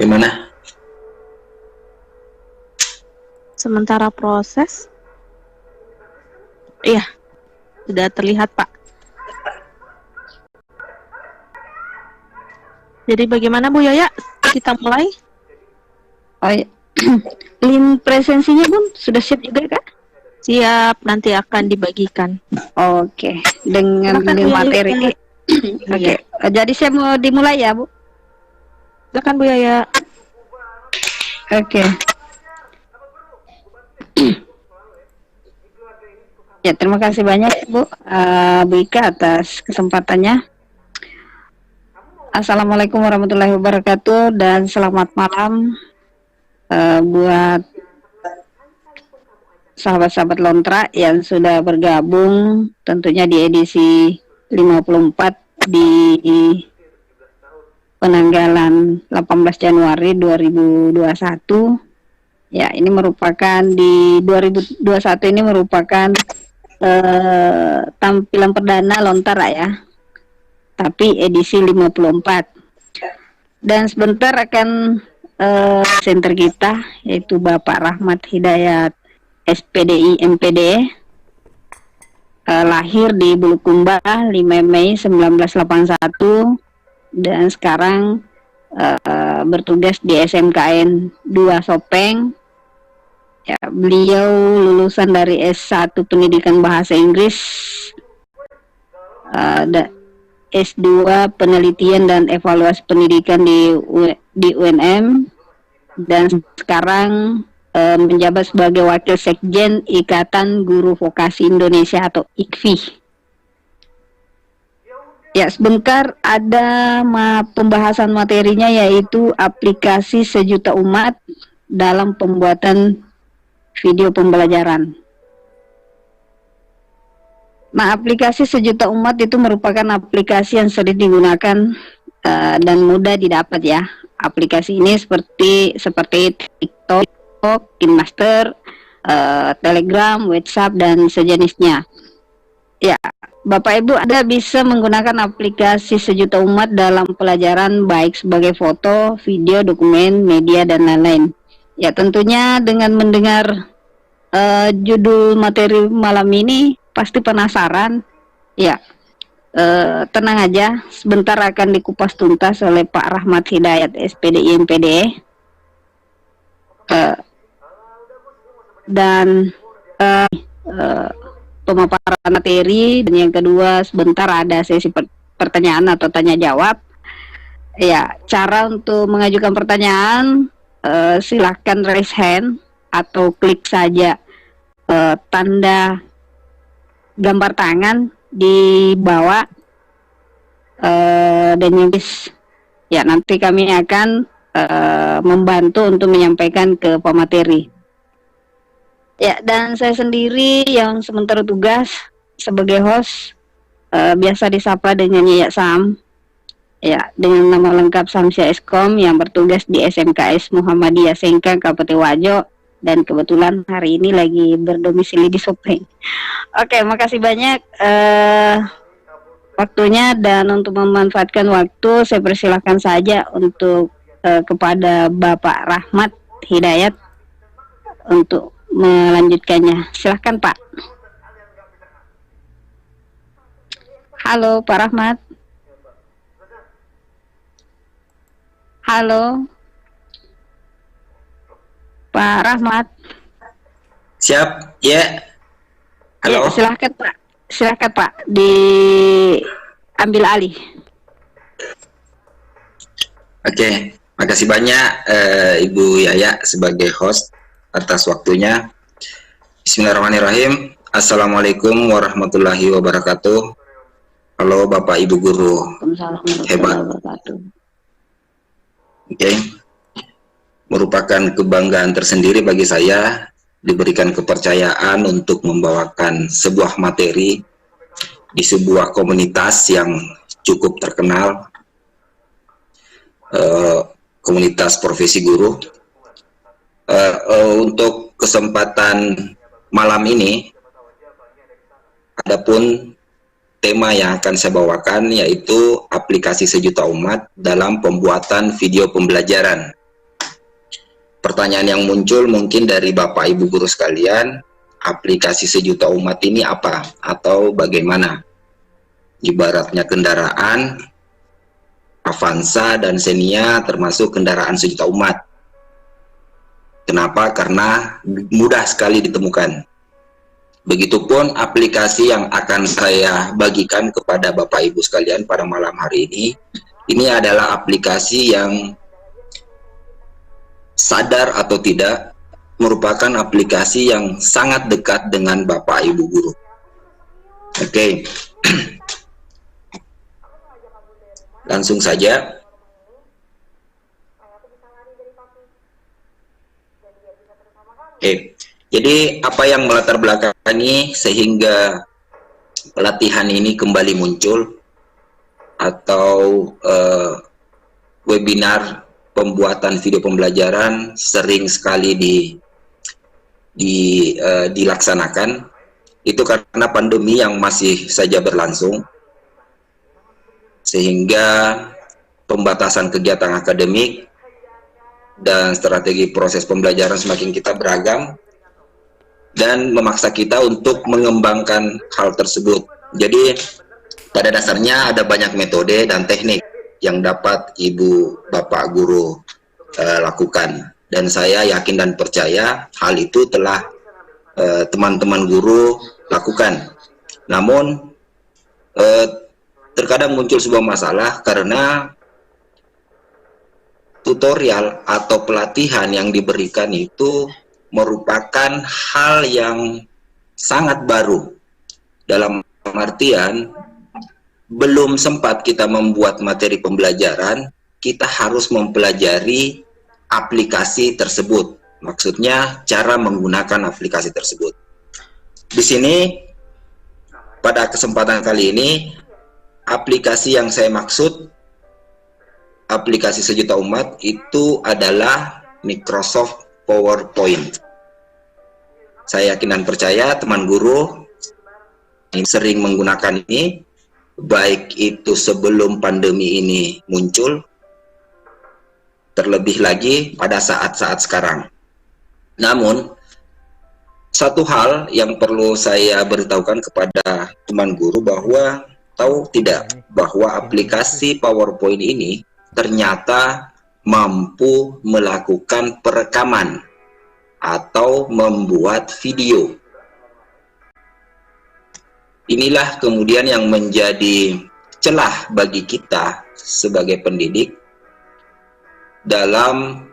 Gimana? Sementara proses. Iya, sudah terlihat, Pak. Jadi bagaimana Bu Yaya? Kita mulai? Oh, iya. Link presensinya Bun sudah siap juga kak? Siap, nanti akan dibagikan. Oke, dengan Silakan, link Bu Yaya. materi. Oke, jadi saya mau dimulai ya Bu? Silakan Bu Yaya. Oke. Ya, terima kasih banyak Bu Ika atas kesempatannya. Assalamualaikum warahmatullahi wabarakatuh dan selamat malam buat sahabat-sahabat Lontra yang sudah bergabung tentunya di edisi 54 di penanggalan 18 Januari 2021. Ya, ini merupakan di 2021 ini merupakan tampilan perdana Lontara ya, tapi edisi 54. Dan sebentar akan center kita yaitu Bapak Rahmat Hidayat SPDI MPD, lahir di Bulukumba 5 Mei 1981 dan sekarang bertugas di SMKN 2 Sopeng. Ya, beliau lulusan dari S1 Pendidikan Bahasa Inggris, S2 Penelitian dan Evaluasi Pendidikan di UNM, dan sekarang menjabat sebagai Wakil Sekjen Ikatan Guru Vokasi Indonesia atau IKVI. Ya, sebentar ada pembahasan materinya yaitu aplikasi sejuta umat dalam pembuatan video pembelajaran. Nah, aplikasi sejuta umat itu merupakan aplikasi yang sering digunakan dan mudah didapat ya. Aplikasi ini seperti TikTok, KineMaster, Telegram, WhatsApp dan sejenisnya. Ya, Bapak Ibu Anda bisa menggunakan aplikasi sejuta umat dalam pelajaran baik sebagai foto, video, dokumen, media dan lain-lain. Ya, tentunya dengan mendengar judul materi malam ini pasti penasaran. Ya, tenang aja, sebentar akan dikupas tuntas oleh Pak Rahmat Hidayat SPDI MPD. Dan pemaparan materi, dan yang kedua sebentar ada sesi pertanyaan atau tanya jawab. Ya, cara untuk mengajukan pertanyaan silahkan raise hand atau klik saja tanda gambar tangan di bawah dan yang ya nanti kami akan membantu untuk menyampaikan ke pemateri. Ya, dan saya sendiri yang sementara tugas sebagai host biasa disapa dengan Yaya Sam. Ya, dengan nama lengkap Samsia Eskom yang bertugas di SMKS Muhammadiyah Sengkang Kabupaten Wajo dan kebetulan hari ini lagi berdomisili di Sopeng. Oke, makasih banyak waktunya, dan untuk memanfaatkan waktu saya persilahkan saja untuk kepada Bapak Rahmat Hidayat untuk melanjutkannya. Silahkan Pak. Halo Pak Rahmat. Halo Pak Rahmat. Siap, ya. Halo. Ya, silahkan Pak. Silahkan Pak, diambil alih. Oke, makasih banyak Ibu Yaya sebagai host atas waktunya. Bismillahirrahmanirrahim. Assalamualaikum warahmatullahi wabarakatuh. Halo Bapak Ibu Guru hebat. Oke, merupakan kebanggaan tersendiri bagi saya diberikan kepercayaan untuk membawakan sebuah materi di sebuah komunitas yang cukup terkenal, komunitas profesi guru. Untuk kesempatan malam ini, adapun tema yang akan saya bawakan yaitu aplikasi sejuta umat dalam pembuatan video pembelajaran. pertanyaan yang muncul mungkin dari Bapak Ibu guru sekalian, aplikasi sejuta umat ini apa atau bagaimana? Ibaratnya kendaraan Avanza dan Xenia termasuk kendaraan sejuta umat. Kenapa? Karena mudah sekali ditemukan. Begitupun aplikasi yang akan saya bagikan kepada Bapak Ibu sekalian pada malam hari ini adalah aplikasi yang sadar atau tidak merupakan aplikasi yang sangat dekat dengan Bapak Ibu guru. Oke. Langsung saja. Oke, jadi apa yang melatar belakangi sehingga pelatihan ini kembali muncul atau webinar pembuatan video pembelajaran sering sekali dilaksanakan, itu karena pandemi yang masih saja berlangsung, sehingga pembatasan kegiatan akademik dan strategi proses pembelajaran semakin kita beragam dan memaksa kita untuk mengembangkan hal tersebut. Jadi pada dasarnya ada banyak metode dan teknik yang dapat Ibu Bapak guru lakukan, dan saya yakin dan percaya hal itu telah teman-teman guru lakukan. Namun terkadang muncul sebuah masalah karena tutorial atau pelatihan yang diberikan itu merupakan hal yang sangat baru, dalam artian belum sempat kita membuat materi pembelajaran, kita harus mempelajari aplikasi tersebut. Maksudnya cara menggunakan aplikasi tersebut. Di sini pada kesempatan kali ini aplikasi yang saya maksud, aplikasi sejuta umat, itu adalah Microsoft PowerPoint. Saya yakin dan percaya teman guru sering menggunakan ini, baik itu sebelum pandemi ini muncul, terlebih lagi pada saat-saat sekarang. Namun, satu hal yang perlu saya beritahukan kepada teman guru bahwa tahu tidak bahwa aplikasi PowerPoint ini ternyata mampu melakukan perekaman atau membuat video. Inilah kemudian yang menjadi celah bagi kita sebagai pendidik dalam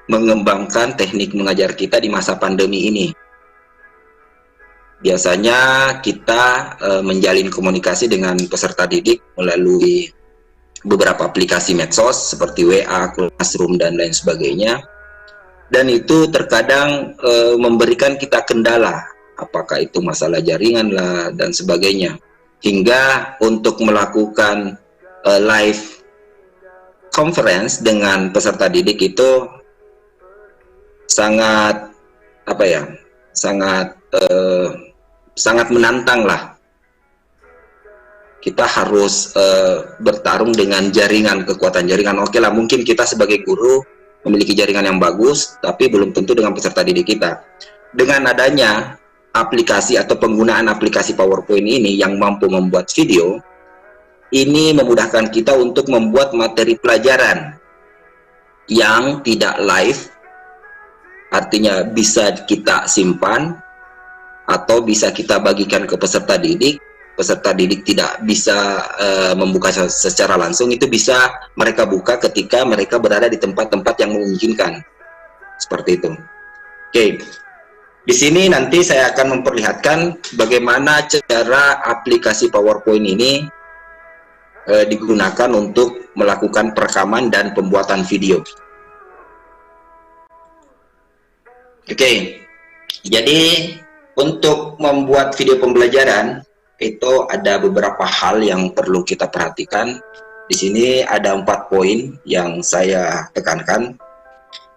mengembangkan teknik mengajar kita di masa pandemi ini. Biasanya kita menjalin komunikasi dengan peserta didik melalui beberapa aplikasi medsos seperti WA, Classroom, dan lain sebagainya. Dan itu terkadang memberikan kita kendala, apakah itu masalah jaringan lah dan sebagainya. Hingga untuk melakukan live conference dengan peserta didik itu sangat sangat menantang lah. Kita harus bertarung dengan jaringan, kekuatan jaringan. Oke lah, mungkin kita sebagai guru memiliki jaringan yang bagus, tapi belum tentu dengan peserta didik kita. Dengan adanya aplikasi atau penggunaan aplikasi PowerPoint ini yang mampu membuat video, ini memudahkan kita untuk membuat materi pelajaran yang tidak live, artinya bisa kita simpan atau bisa kita bagikan ke peserta didik. Peserta didik tidak bisa membuka secara langsung, itu bisa mereka buka ketika mereka berada di tempat-tempat yang memungkinkan. Seperti itu. Oke. Di sini nanti saya akan memperlihatkan bagaimana cara aplikasi PowerPoint ini digunakan untuk melakukan perekaman dan pembuatan video. Oke. Jadi untuk membuat video pembelajaran itu ada beberapa hal yang perlu kita perhatikan. Di sini ada 4 poin yang saya tekankan.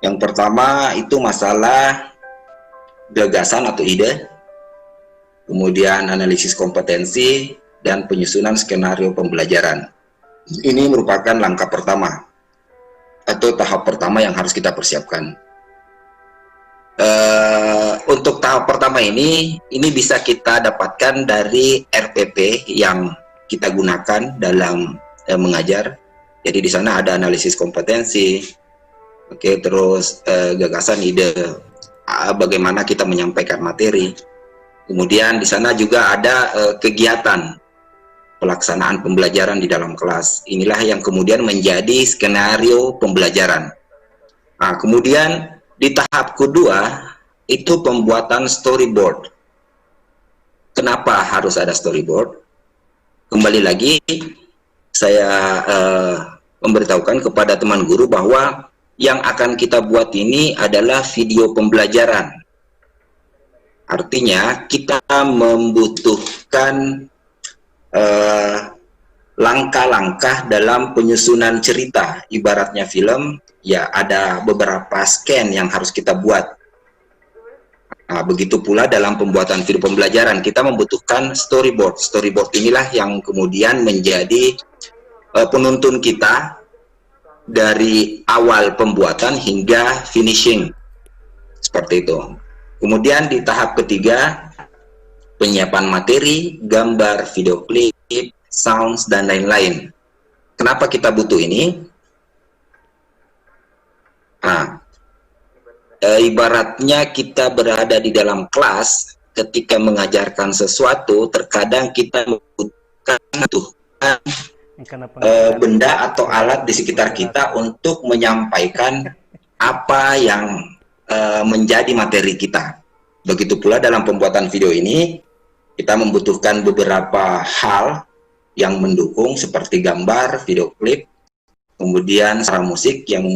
Yang pertama itu masalah gagasan atau ide, kemudian analisis kompetensi, dan penyusunan skenario pembelajaran. Ini merupakan langkah pertama atau tahap pertama yang harus kita persiapkan. Untuk tahap pertama ini bisa kita dapatkan dari RPP yang kita gunakan dalam mengajar. Jadi di sana ada analisis kompetensi, oke, terus gagasan, ide, bagaimana kita menyampaikan materi. Kemudian di sana juga ada kegiatan pelaksanaan pembelajaran di dalam kelas. Inilah yang kemudian menjadi skenario pembelajaran. Nah, kemudian di tahap kedua itu pembuatan storyboard. Kenapa harus ada storyboard? Kembali lagi saya memberitahukan kepada teman guru bahwa yang akan kita buat ini adalah video pembelajaran. Artinya kita membutuhkan langkah-langkah dalam penyusunan cerita. Ibaratnya film, ya ada beberapa scan yang harus kita buat. Nah, begitu pula dalam pembuatan video pembelajaran, kita membutuhkan storyboard. Storyboard inilah yang kemudian menjadi penuntun kita dari awal pembuatan hingga finishing. Seperti itu. Kemudian di tahap ketiga, penyiapan materi, gambar, video klip, sounds, dan lain-lain. Kenapa kita butuh ini? Nah, ibaratnya kita berada di dalam kelas, ketika mengajarkan sesuatu, terkadang kita membutuhkan benda atau alat di sekitar kita untuk menyampaikan apa yang menjadi materi kita. Begitu pula dalam pembuatan video ini, kita membutuhkan beberapa hal yang mendukung seperti gambar, video klip, kemudian suara musik yang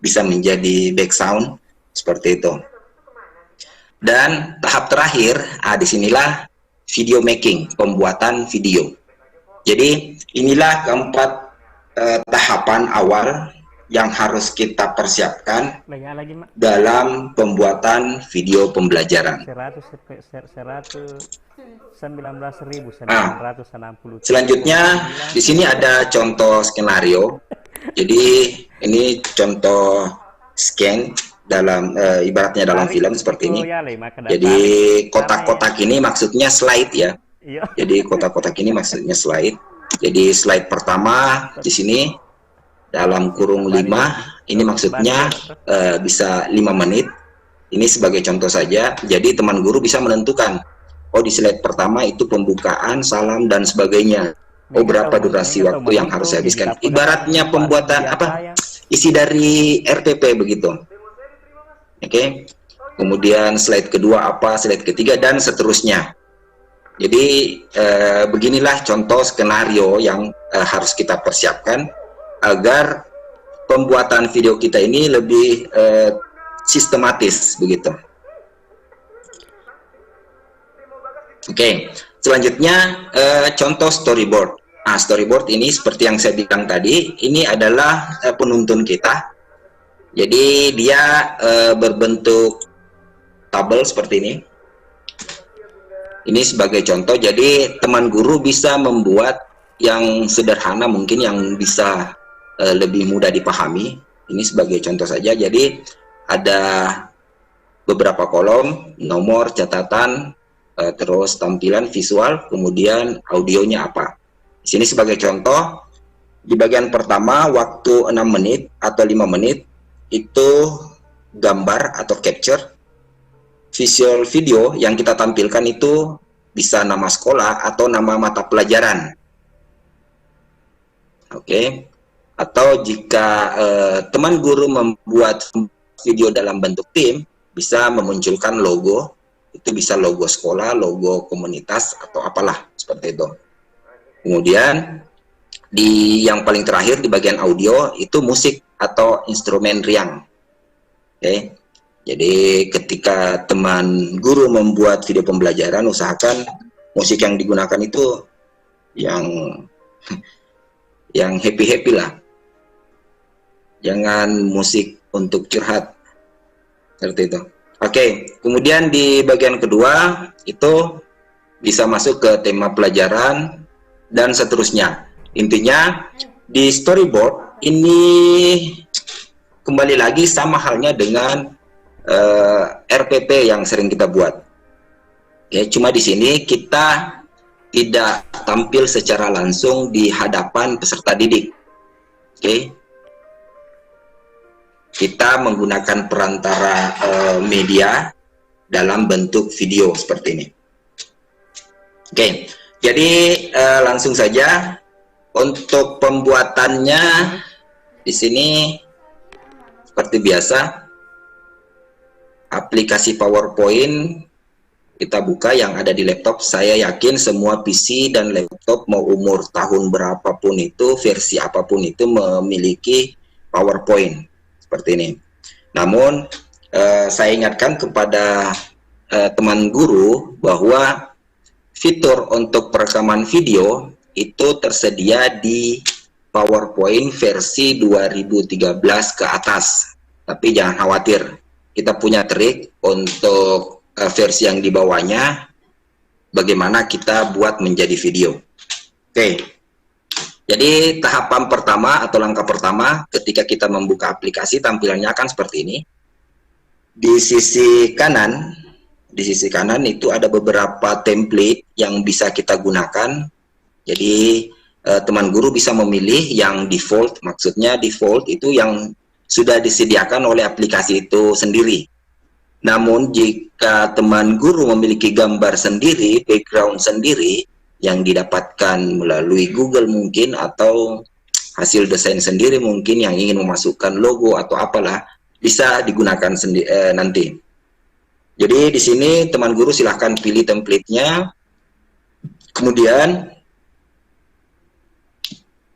bisa menjadi background, seperti itu. Dan tahap terakhir, disinilah video making, pembuatan video. Jadi inilah keempat tahapan awal yang harus kita persiapkan dalam pembuatan video pembelajaran. Selanjutnya di sini ada contoh skenario. Jadi ini contoh scan dalam ibaratnya dalam film seperti ini. Jadi kotak-kotak ini maksudnya slide ya. Jadi kotak-kotak ini maksudnya slide. Jadi slide pertama di sini dalam kurung 5, ini maksudnya bisa 5 menit. Ini sebagai contoh saja. Jadi teman guru bisa menentukan, oh di slide pertama itu pembukaan, salam, dan sebagainya. Oh berapa durasi waktu yang harus saya habiskan. Ibaratnya pembuatan isi dari RPP begitu. Oke. Kemudian slide kedua apa, slide ketiga, dan seterusnya. Jadi beginilah contoh skenario yang harus kita persiapkan agar pembuatan video kita ini lebih sistematis begitu. Oke, selanjutnya contoh storyboard. Nah, storyboard ini seperti yang saya bilang tadi, ini adalah penuntun kita. Jadi dia berbentuk tabel seperti ini. Ini sebagai contoh, jadi teman guru bisa membuat yang sederhana mungkin yang bisa lebih mudah dipahami. Ini sebagai contoh saja. Jadi ada beberapa kolom, nomor, catatan, terus tampilan visual, kemudian audionya apa. Di sini sebagai contoh, di bagian pertama waktu 6 menit atau 5 menit itu gambar atau capture. Visual video yang kita tampilkan itu bisa nama sekolah atau nama mata pelajaran. Oke. Atau jika teman guru membuat video dalam bentuk tim, bisa memunculkan logo. Itu bisa logo sekolah, logo komunitas, atau apalah seperti itu. Kemudian di yang paling terakhir di bagian audio itu musik atau instrumen riang. Oke. Jadi ketika teman guru membuat video pembelajaran, usahakan musik yang digunakan itu yang happy-happy lah. Jangan musik untuk curhat. Seperti itu. Oke, kemudian di bagian kedua itu bisa masuk ke tema pelajaran dan seterusnya. Intinya di storyboard ini kembali lagi sama halnya dengan RPP yang sering kita buat. Oke, cuma di sini kita tidak tampil secara langsung di hadapan peserta didik. Oke, kita menggunakan perantara media dalam bentuk video seperti ini. Oke, jadi langsung saja untuk pembuatannya di sini seperti biasa, aplikasi PowerPoint kita buka yang ada di laptop. Saya yakin semua PC dan laptop mau umur tahun berapapun itu, versi apapun itu memiliki PowerPoint seperti ini. Namun saya ingatkan kepada teman guru bahwa fitur untuk perekaman video itu tersedia di PowerPoint versi 2013 ke atas. Tapi jangan khawatir, kita punya trik untuk versi yang di bawahnya, bagaimana kita buat menjadi video. Oke, jadi tahapan pertama atau langkah pertama ketika kita membuka aplikasi, tampilannya akan seperti ini. Di sisi kanan itu ada beberapa template yang bisa kita gunakan. Jadi teman guru bisa memilih yang default, maksudnya default itu yang sudah disediakan oleh aplikasi itu sendiri. Namun jika teman guru memiliki gambar sendiri, background sendiri yang didapatkan melalui Google mungkin, atau hasil desain sendiri mungkin yang ingin memasukkan logo atau apalah, bisa digunakan nanti. Jadi di sini teman guru silahkan pilih template-nya. Kemudian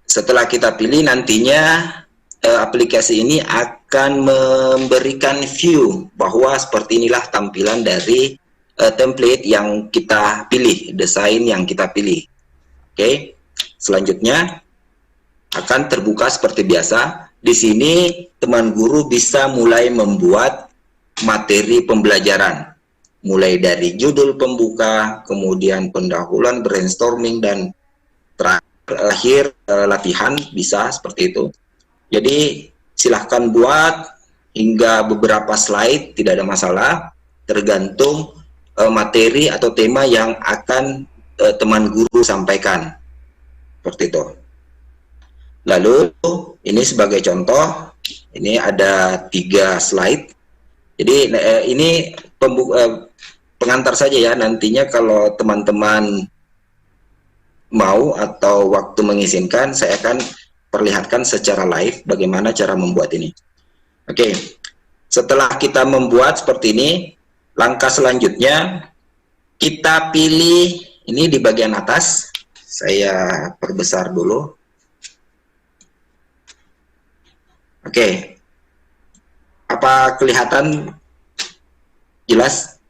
setelah kita pilih, nantinya aplikasi ini akan memberikan view bahwa seperti inilah tampilan dari template yang kita pilih, desain yang kita pilih. Oke, selanjutnya akan terbuka seperti biasa. Di sini teman guru bisa mulai membuat materi pembelajaran, mulai dari judul pembuka, kemudian pendahuluan, brainstorming, dan terakhir latihan, bisa seperti itu. Jadi silahkan buat hingga beberapa slide, tidak ada masalah, tergantung materi atau tema yang akan teman guru sampaikan, seperti itu. Lalu ini sebagai contoh, ini ada 3 slide. Jadi ini pengantar saja ya, nantinya kalau teman-teman mau atau waktu mengizinkan, saya akan perlihatkan secara live bagaimana cara membuat ini. Oke, setelah kita membuat seperti ini, langkah selanjutnya kita pilih ini di bagian atas. Saya perbesar dulu. Oke, apa kelihatan jelas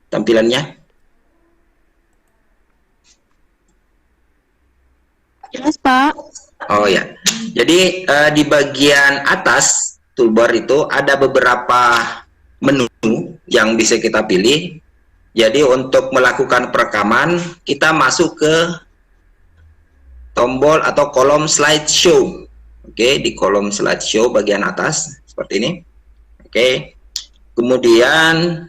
tampilannya? Jelas, Pak. Oh ya, jadi di bagian atas toolbar itu ada beberapa menu yang bisa kita pilih. Jadi untuk melakukan perekaman, kita masuk ke tombol atau kolom slideshow. Oke, di kolom slideshow bagian atas seperti ini. Oke, kemudian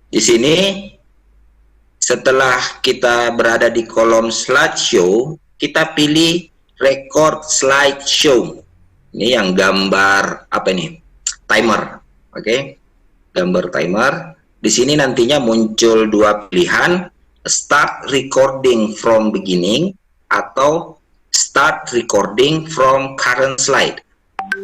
di sini setelah kita berada di kolom slideshow, kita pilih record slideshow. Ini yang gambar apa ini? Timer. Oke. Gambar timer. Di sini nantinya muncul 2 pilihan, start recording from beginning atau start recording from current slide.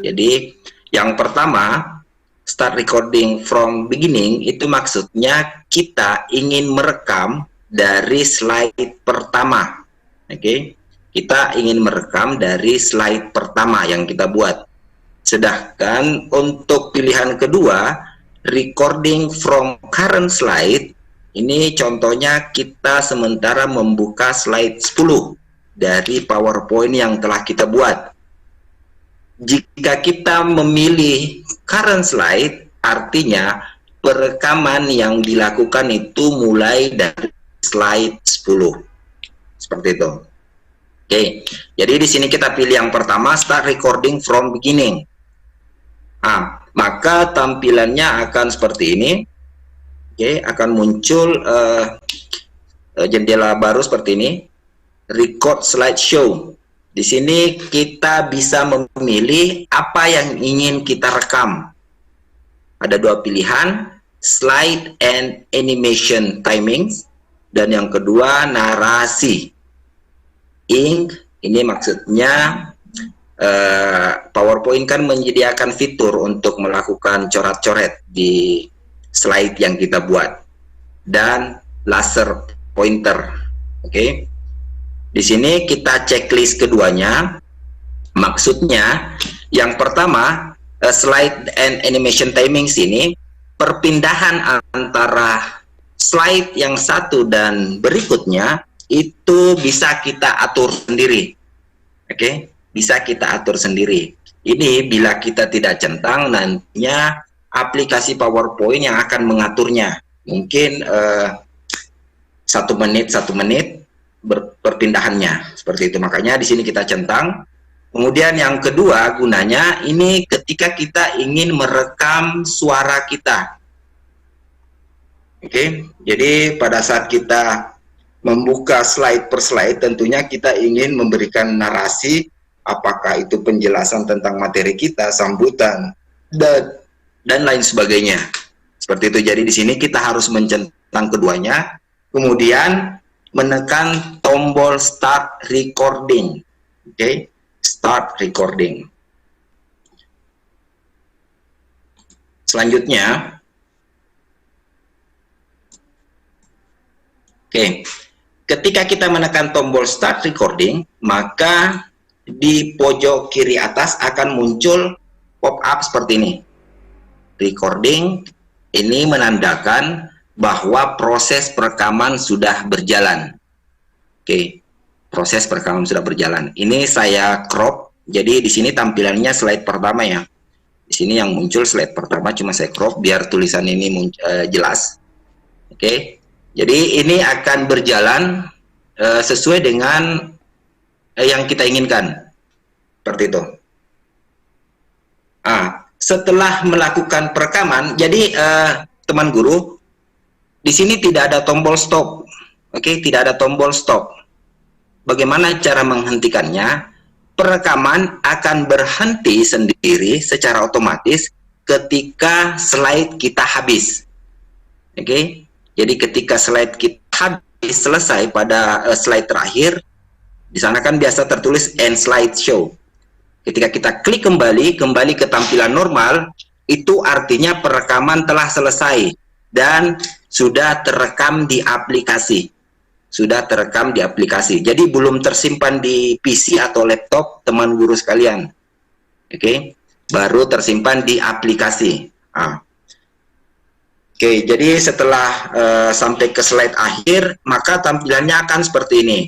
Jadi yang pertama, start recording from beginning itu maksudnya kita ingin merekam dari slide pertama. Oke, kita ingin merekam dari slide pertama yang kita buat. Sedangkan untuk pilihan kedua, recording from current slide, ini contohnya kita sementara membuka slide 10 dari PowerPoint yang telah kita buat. Jika kita memilih current slide, artinya perekaman yang dilakukan itu mulai dari slide 10. Seperti itu. Oke, jadi di sini kita pilih yang pertama, start recording from beginning. Maka tampilannya akan seperti ini. Oke, akan muncul jendela baru seperti ini. Record slideshow. Di sini kita bisa memilih apa yang ingin kita rekam. Ada dua pilihan, slide and animation timings, dan yang kedua narasi. Ink, ini maksudnya PowerPoint kan menyediakan fitur untuk melakukan coret-coret di slide yang kita buat, dan laser pointer. Oke. Di sini kita checklist keduanya. Maksudnya yang pertama, slide and animation timing sini, perpindahan antara slide yang satu dan berikutnya itu bisa kita atur sendiri. Oke, bisa kita atur sendiri. Ini bila kita tidak centang, nantinya aplikasi PowerPoint yang akan mengaturnya. Mungkin 1 menit perpindahannya seperti itu. Makanya di sini kita centang. Kemudian yang kedua gunanya ini ketika kita ingin merekam suara kita. Oke, jadi pada saat kita membuka slide per slide, tentunya kita ingin memberikan narasi, apakah itu penjelasan tentang materi kita, sambutan, dan lain sebagainya. Seperti itu. Jadi di sini kita harus mencentang keduanya, kemudian menekan tombol start recording. Oke, start recording. Selanjutnya, oke, ketika kita menekan tombol start recording, maka di pojok kiri atas akan muncul pop-up seperti ini. Recording, ini menandakan bahwa proses perekaman sudah berjalan. Oke, proses perekaman sudah berjalan. Ini saya crop, jadi di sini tampilannya slide pertama ya. Di sini yang muncul slide pertama, cuma saya crop biar tulisan ini jelas. Oke, jadi ini akan berjalan sesuai dengan yang kita inginkan. Seperti itu. Setelah melakukan perekaman, jadi teman guru, di sini tidak ada tombol stop. Oke, tidak ada tombol stop. Bagaimana cara menghentikannya? Perekaman akan berhenti sendiri secara otomatis ketika slide kita habis. Oke, jadi ketika slide kita habis, selesai pada slide terakhir, di sana kan biasa tertulis end slideshow. Ketika kita klik kembali ke tampilan normal, itu artinya perekaman telah selesai dan sudah terekam di aplikasi. Sudah terekam di aplikasi. Jadi belum tersimpan di PC atau laptop teman guru sekalian. Oke, baru tersimpan di aplikasi. Oke, jadi setelah sampai ke slide akhir, maka tampilannya akan seperti ini.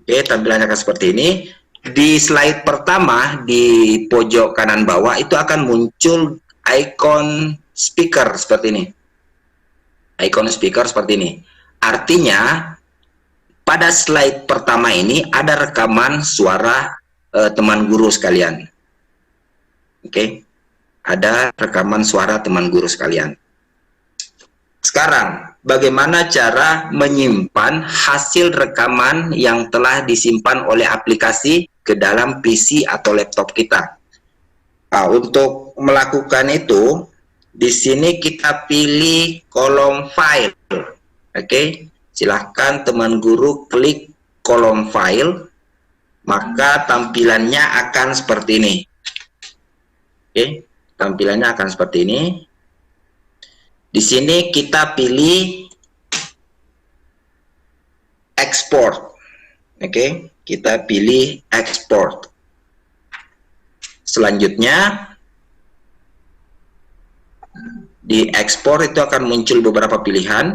Oke, tampilannya akan seperti ini. Di slide pertama di pojok kanan bawah itu akan muncul icon speaker seperti ini. Icon speaker seperti ini. Artinya pada slide pertama ini ada rekaman suara teman guru sekalian. Oke. Ada rekaman suara teman guru sekalian. Sekarang, bagaimana cara menyimpan hasil rekaman yang telah disimpan oleh aplikasi ke dalam PC atau laptop kita? Untuk melakukan itu, di sini kita pilih kolom file. Oke, silahkan teman guru klik kolom file, maka tampilannya akan seperti ini. Oke, tampilannya akan seperti ini. Di sini kita pilih export. Oke, kita pilih export. Selanjutnya di ekspor itu akan muncul beberapa pilihan.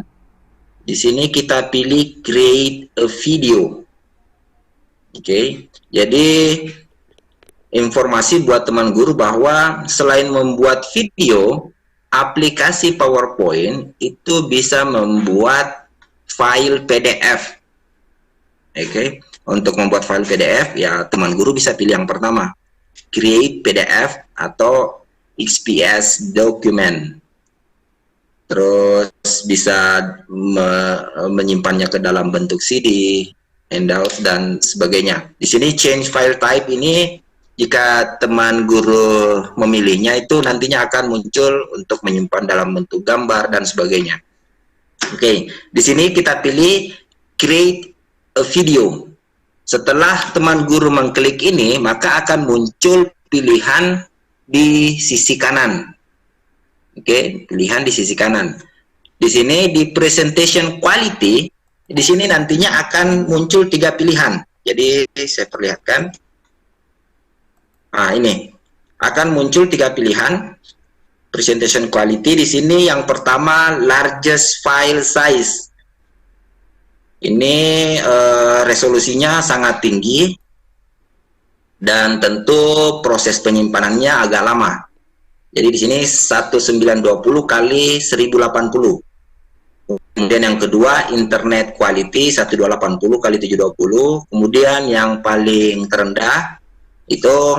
Di sini kita pilih create a video. Oke, jadi informasi buat teman guru bahwa selain membuat video, aplikasi PowerPoint itu bisa membuat file PDF. Oke, untuk membuat file PDF ya teman guru bisa pilih yang pertama, create PDF atau XPS document. Terus bisa menyimpannya ke dalam bentuk CD, handout dan sebagainya. Di sini change file type ini jika teman guru memilihnya itu nantinya akan muncul untuk menyimpan dalam bentuk gambar dan sebagainya. Oke, di sini kita pilih create a video. Setelah teman guru mengklik ini, maka akan muncul pilihan di sisi kanan. Oke, pilihan di sisi kanan. Di sini di presentation quality, di sini nantinya akan muncul 3 pilihan. Jadi saya perlihatkan. Nah, ini akan muncul 3 pilihan presentation quality. Di sini yang pertama largest file size. Ini resolusinya sangat tinggi dan tentu proses penyimpanannya agak lama. Jadi di sini 1920 kali 1080. Kemudian yang kedua internet quality 1280 kali 720. Kemudian yang paling terendah itu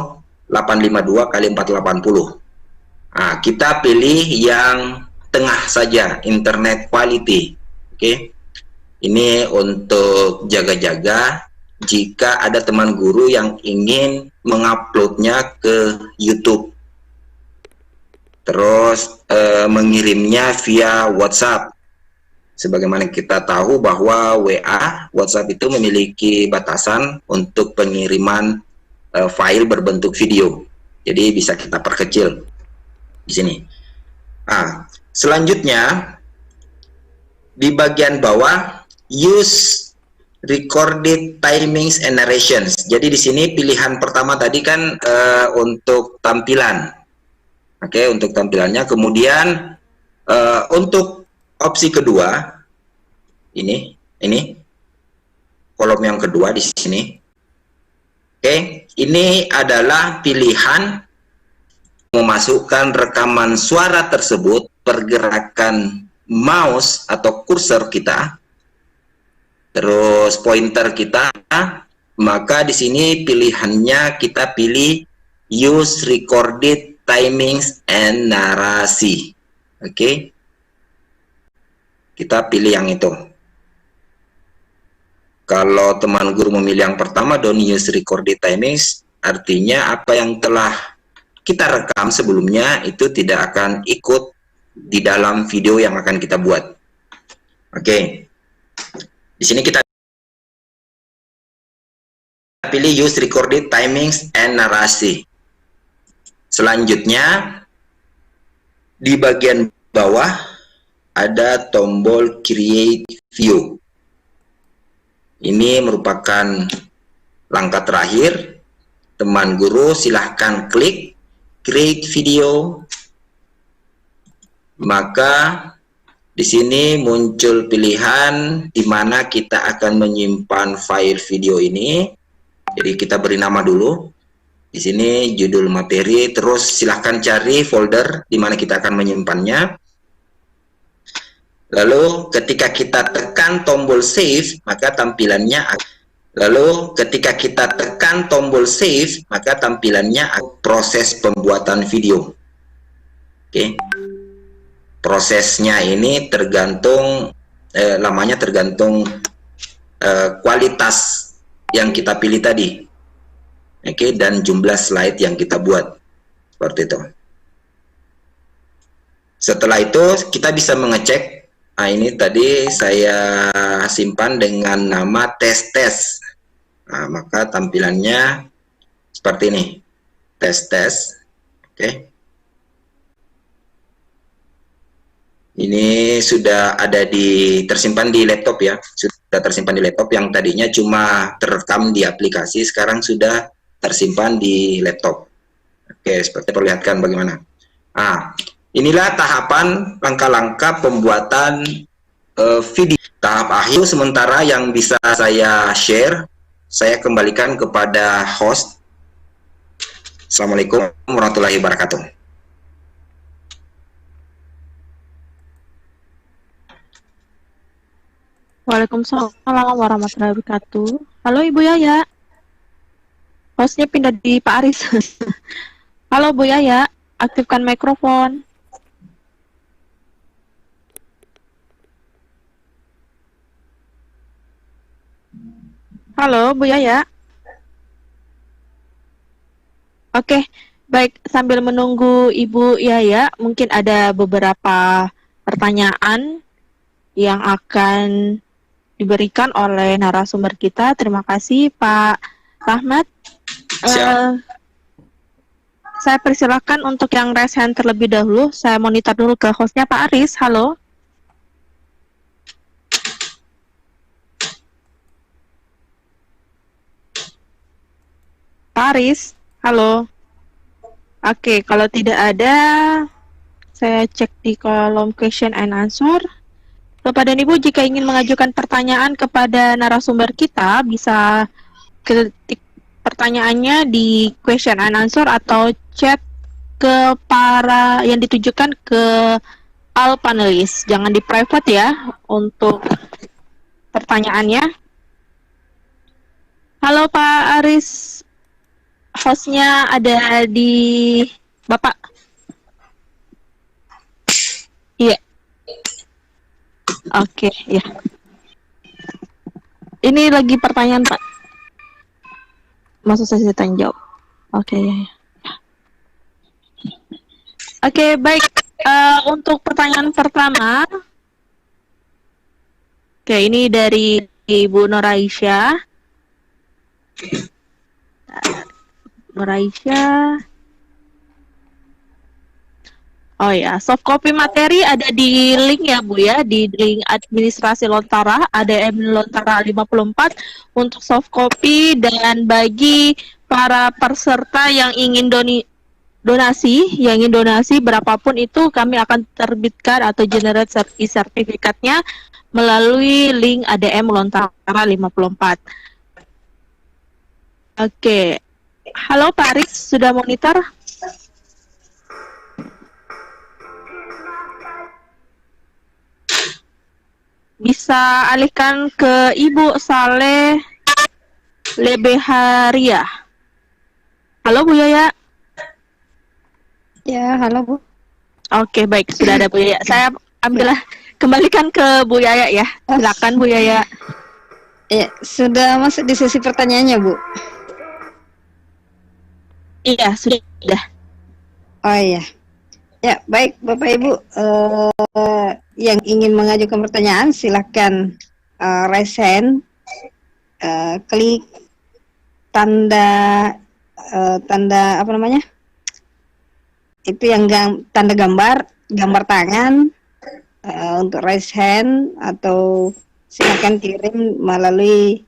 852 kali 480. Nah, kita pilih yang tengah saja, internet quality. Oke. Ini untuk jaga-jaga jika ada teman guru yang ingin menguploadnya ke YouTube. Terus mengirimnya via WhatsApp. Sebagaimana kita tahu bahwa WA, WhatsApp itu memiliki batasan untuk pengiriman file berbentuk video. Jadi bisa kita perkecil di sini. Nah, selanjutnya di bagian bawah use recorded timings and narrations. Jadi di sini pilihan pertama tadi kan untuk tampilan. Oke, untuk tampilannya. Kemudian untuk opsi kedua ini kolom yang kedua di sini. Oke, ini adalah pilihan memasukkan rekaman suara tersebut, pergerakan mouse atau kursor kita, terus pointer kita, maka di sini pilihannya kita pilih use recorded timings and narasi. Oke. Kita pilih yang itu. Kalau teman guru memilih yang pertama, don't use recorded timings, artinya apa yang telah kita rekam sebelumnya itu tidak akan ikut di dalam video yang akan kita buat. Oke. Di sini kita pilih use recorded timings and narasi. Selanjutnya di bagian bawah ada tombol create view. Ini merupakan langkah terakhir. Teman guru silahkan klik create video. Maka di sini muncul pilihan di mana kita akan menyimpan file video ini. Jadi kita beri nama dulu. Di sini judul materi, terus silahkan cari folder di mana kita akan menyimpannya. Lalu ketika kita tekan tombol save, maka tampilannya proses pembuatan video. Oke. Prosesnya ini tergantung lamanya tergantung kualitas yang kita pilih tadi. Oke, dan jumlah slide yang kita buat. Seperti itu. Setelah itu kita bisa mengecek. Nah, ini tadi saya simpan dengan nama tes. Nah, maka tampilannya seperti ini. Tes. Oke. Ini sudah ada tersimpan di laptop ya. Sudah tersimpan di laptop, yang tadinya cuma terekam di aplikasi, sekarang sudah tersimpan di laptop. Oke, seperti perlihatkan bagaimana. Nah, inilah tahapan langkah-langkah pembuatan video. Tahap akhir sementara yang bisa saya share, saya kembalikan kepada host. Assalamualaikum warahmatullahi wabarakatuh. Waalaikumsalam warahmatullahi wabarakatuh. Halo Ibu Yaya, hostnya pindah di Pak Aris. Halo Bu Yaya, aktifkan mikrofon. Halo Bu Yaya. Oke, baik, sambil menunggu Ibu Yaya, mungkin ada beberapa pertanyaan yang akan diberikan oleh narasumber kita. Terima kasih Pak Rahmat. Siap. Saya persilakan untuk yang raise hand terlebih dahulu. Saya monitor dulu ke hostnya Pak Aris. Halo. Pak Aris, halo. Oke, kalau tidak ada, saya cek di kolom question and answer. Bapak dan Ibu, jika ingin mengajukan pertanyaan kepada narasumber kita, bisa ketik pertanyaannya di question and answer atau chat ke para yang ditujukan ke all panelis. Jangan di private ya untuk pertanyaannya. Halo Pak Aris, hostnya ada di Bapak. Iya. Oke, ya. Ini lagi pertanyaan Pak. Maksud saya tanya jawab. Oke, ya. Oke, baik. Untuk pertanyaan pertama, oke, ini dari Ibu Noraisya. Oh ya, soft copy materi ada di link ya Bu ya, di link administrasi Lontara, ADM Lontara 54 untuk soft copy, dan bagi para peserta yang ingin donasi berapapun itu, kami akan terbitkan atau generate sertifikatnya melalui link ADM Lontara 54. Oke. Halo Pak Aris, sudah monitor? Bisa alihkan ke Ibu Saleh Lebeharia. Halo Bu Yaya. Ya, halo Bu. Oke, baik, sudah ada Bu Yaya. Saya kembalikan ke Bu Yaya ya. Silakan Bu Yaya. Ya, sudah masuk di sesi pertanyaannya Bu. Iya, sudah. Oh iya. Ya, baik Bapak Ibu, yang ingin mengajukan pertanyaan silakan raise hand, klik tanda apa namanya? Itu yang tanda gambar tangan untuk raise hand, atau silakan kirim melalui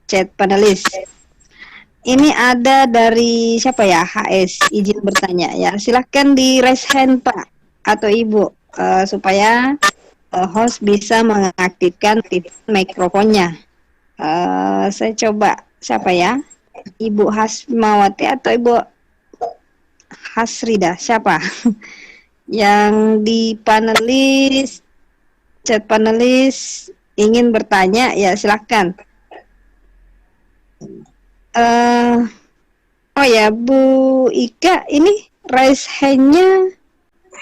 chat panelis. Ini ada dari siapa ya? HS, izin bertanya ya. Silahkan di raise hand Pak atau Ibu supaya host bisa mengaktifkan mikrofonnya. Saya coba siapa ya? Ibu Hasmawati atau Ibu Hasrida, siapa? Yang di panelis, chat panelis ingin bertanya ya silahkan. Oh ya Bu Ika, ini raise hand-nya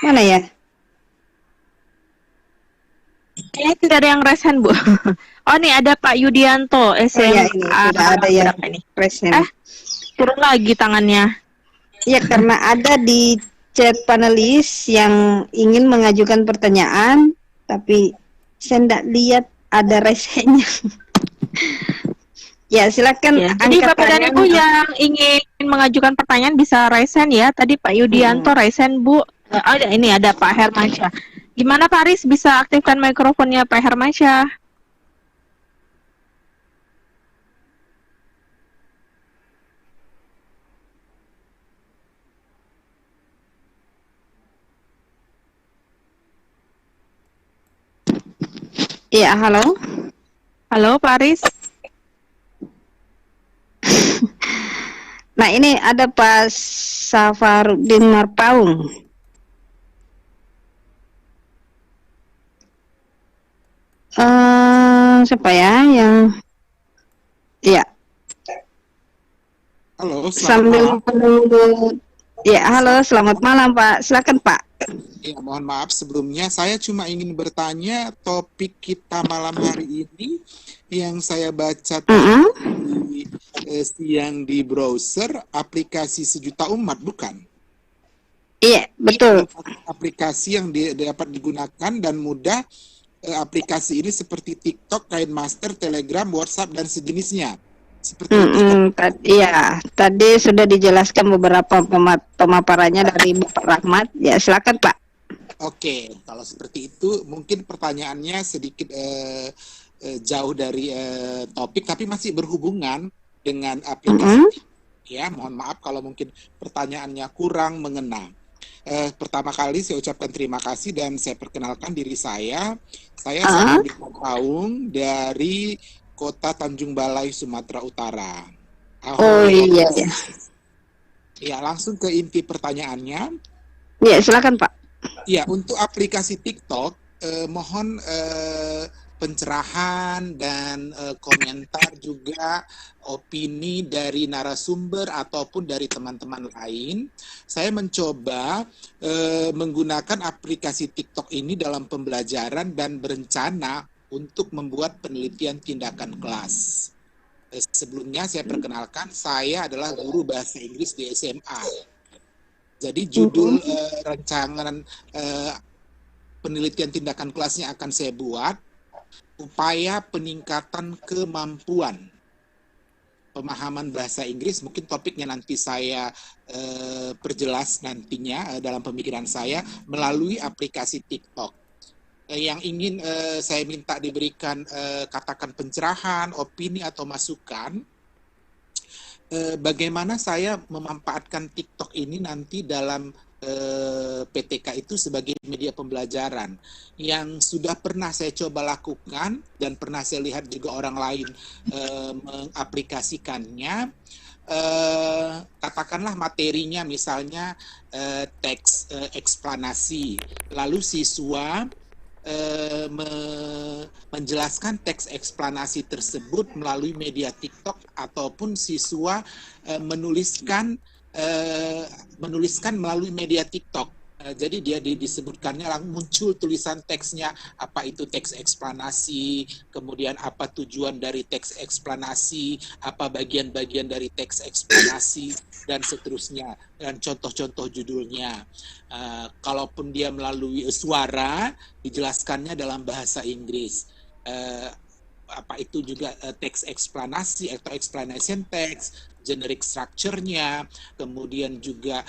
mana ya? Kayaknya tidak ada yang raise hand Bu. Oh nih ada Pak Yudianto SMA. Oh ya, ini sudah ada yang raise hand. Turun lagi tangannya. Ya, karena ada di chat panelis yang ingin mengajukan pertanyaan, tapi saya tidak lihat ada raise hand-nya. Ya, silakan Ya, jadi Bapak dan Ibu yang ingin mengajukan pertanyaan bisa raise hand ya. Tadi Pak Yudianto raise hand Bu. Oh ya, ini ada Pak Hermansyah. Gimana Pak Aris, bisa aktifkan mikrofonnya Pak Hermansyah? Iya, halo. Halo Pak Aris. Nah, ini ada Pak Safarudin Marpaung. Siapa ya yang ya Halo, selamat sambil malam. menunggu. Ya, halo, selamat malam Pak. Silakan Pak. Ya, mohon maaf sebelumnya, saya cuma ingin bertanya topik kita malam hari ini yang saya baca tadi siang di browser, aplikasi Sejuta Umat, bukan? Iya, betul. Aplikasi yang dapat digunakan dan mudah. Aplikasi ini seperti TikTok, KineMaster, Telegram, WhatsApp, dan sejenisnya. Seperti itu. Iya, tadi sudah dijelaskan beberapa pemaparannya dari Bapak Rahmat. Ya, silakan Pak. Oke, kalau seperti itu mungkin pertanyaannya sedikit jauh dari topik, tapi masih berhubungan dengan aplikasi. Ya, mohon maaf kalau mungkin pertanyaannya kurang mengena. Pertama kali saya ucapkan terima kasih dan saya perkenalkan diri saya. Saya Sandi Paung dari Kota Tanjung Balai, Sumatera Utara. Oh iya. Ya, langsung ke inti pertanyaannya. Ya, silakan Pak. Ya, untuk aplikasi TikTok, mohon pencerahan dan komentar juga opini dari narasumber ataupun dari teman-teman lain. Saya mencoba menggunakan aplikasi TikTok ini dalam pembelajaran dan berencana untuk membuat penelitian tindakan kelas. Sebelumnya saya perkenalkan, saya adalah guru bahasa Inggris di SMA. Jadi judul rancangan penelitian tindakan kelasnya akan saya buat, upaya peningkatan kemampuan pemahaman bahasa Inggris. Mungkin topiknya nanti saya perjelas nantinya dalam pemikiran saya melalui aplikasi TikTok. Yang ingin saya minta diberikan katakan pencerahan, opini atau masukan, bagaimana saya memanfaatkan TikTok ini nanti dalam PTK itu sebagai media pembelajaran yang sudah pernah saya coba lakukan dan pernah saya lihat juga orang lain mengaplikasikannya. Katakanlah materinya misalnya teks eksplanasi, lalu siswa menjelaskan teks eksplanasi tersebut melalui media TikTok ataupun siswa menuliskan melalui media TikTok. Jadi dia disebutkannya muncul tulisan teksnya, apa itu teks eksplanasi, kemudian apa tujuan dari teks eksplanasi, apa bagian-bagian dari teks eksplanasi, dan seterusnya, dan contoh-contoh judulnya. Kalaupun dia melalui suara, dijelaskannya dalam bahasa Inggris. Apa itu juga teks eksplanasi atau explanation text, generic structure-nya, kemudian juga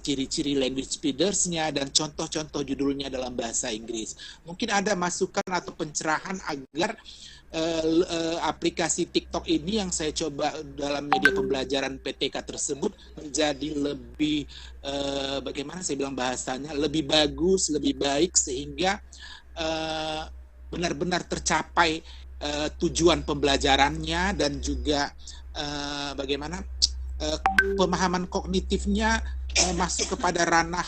ciri-ciri language feeders-nya, dan contoh-contoh judulnya dalam bahasa Inggris. Mungkin ada masukan atau pencerahan agar aplikasi TikTok ini yang saya coba dalam media pembelajaran PTK tersebut menjadi lebih, bagaimana saya bilang bahasanya, lebih bagus, lebih baik, sehingga benar-benar tercapai tujuan pembelajarannya dan juga bagaimana pemahaman kognitifnya masuk kepada ranah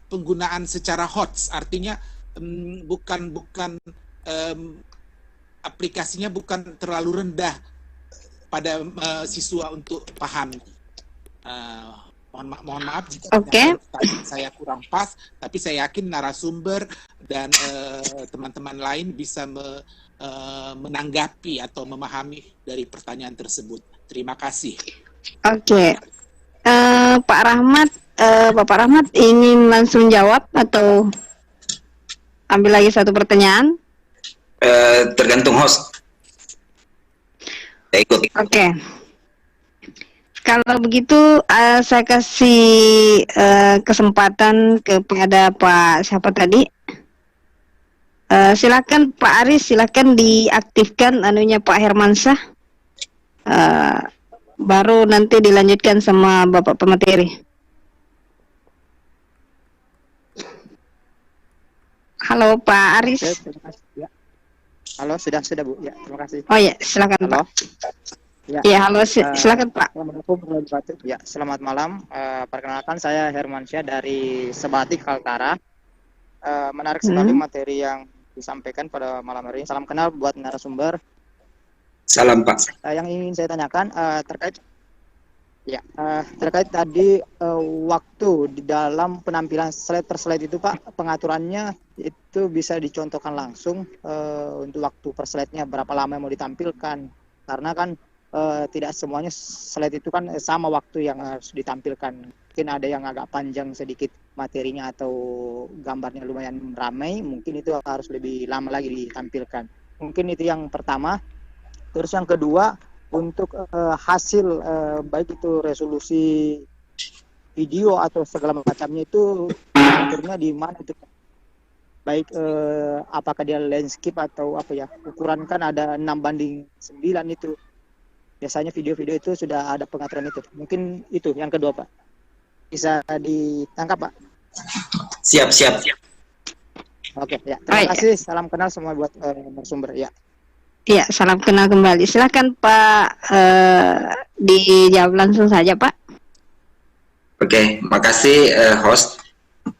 penggunaan secara HOTS, artinya bukan aplikasinya bukan terlalu rendah pada siswa untuk paham. Mohon maaf jika saya kurang pas, tapi saya yakin narasumber dan teman-teman lain bisa menanggapi atau memahami dari pertanyaan tersebut. Terima kasih. Oke. Pak Rahmat, Bapak Rahmat ingin langsung jawab atau ambil lagi satu pertanyaan? Tergantung host. Saya ikut. Oke. Kalau begitu saya kasih kesempatan kepada Pak siapa tadi? Silakan Pak Aris, silakan diaktifkan anunya Pak Hermansyah. Baru nanti dilanjutkan sama Bapak pemateri. Halo Pak Aris. Ya. Halo, sudah Bu. Ya, terima kasih. Oh ya, silakan halo. Pak. Ya, halo, silakan Pak. Ya, selamat malam. Perkenalkan saya Hermansyah dari Sebatik Kaltara. Menarik sekali materi yang disampaikan pada malam hari ini. Salam kenal buat narasumber. Salam Pak. Yang ingin saya tanyakan terkait tadi waktu di dalam penampilan slide per slide itu Pak, pengaturannya itu bisa dicontohkan langsung untuk waktu per slide-nya berapa lama yang mau ditampilkan, karena kan tidak semuanya slide itu kan sama waktu yang harus ditampilkan. Mungkin ada yang agak panjang sedikit materinya atau gambarnya lumayan ramai, mungkin itu harus lebih lama lagi ditampilkan. Mungkin itu yang pertama. Terus yang kedua, untuk hasil baik itu resolusi video atau segala macamnya itu aturnya di mana itu? Baik apakah dia landscape atau apa ya? Ukuran kan ada 6:9 itu. Biasanya video-video itu sudah ada pengaturan itu. Mungkin itu yang kedua Pak. Bisa ditangkap Pak? Siap. Oke ya. Terima kasih. Salam kenal semua buat narasumber ya. Ya, salam kenal kembali. Silakan Pak, dijawab langsung saja Pak. Oke, makasih host.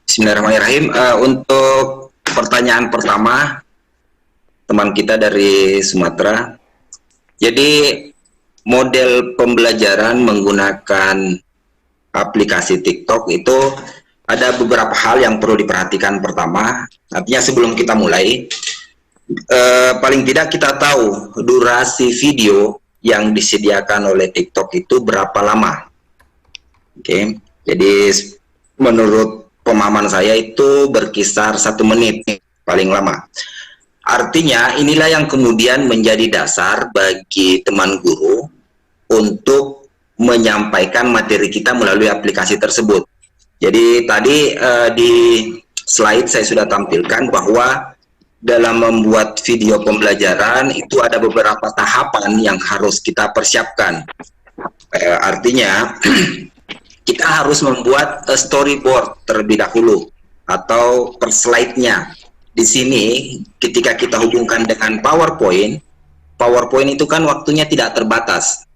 Bismillahirrahmanirrahim. Untuk pertanyaan pertama, teman kita dari Sumatera. Jadi model pembelajaran menggunakan aplikasi TikTok itu ada beberapa hal yang perlu diperhatikan. Pertama, artinya sebelum kita mulai, paling tidak kita tahu durasi video yang disediakan oleh TikTok itu berapa lama. Oke, jadi menurut pemahaman saya itu berkisar 1 menit paling lama. Artinya inilah yang kemudian menjadi dasar bagi teman guru untuk menyampaikan materi kita melalui aplikasi tersebut. Jadi tadi di slide saya sudah tampilkan bahwa dalam membuat video pembelajaran itu ada beberapa tahapan yang harus kita persiapkan. Artinya kita harus membuat storyboard terlebih dahulu atau per slide-nya. Di sini ketika kita hubungkan dengan PowerPoint itu kan waktunya tidak terbatas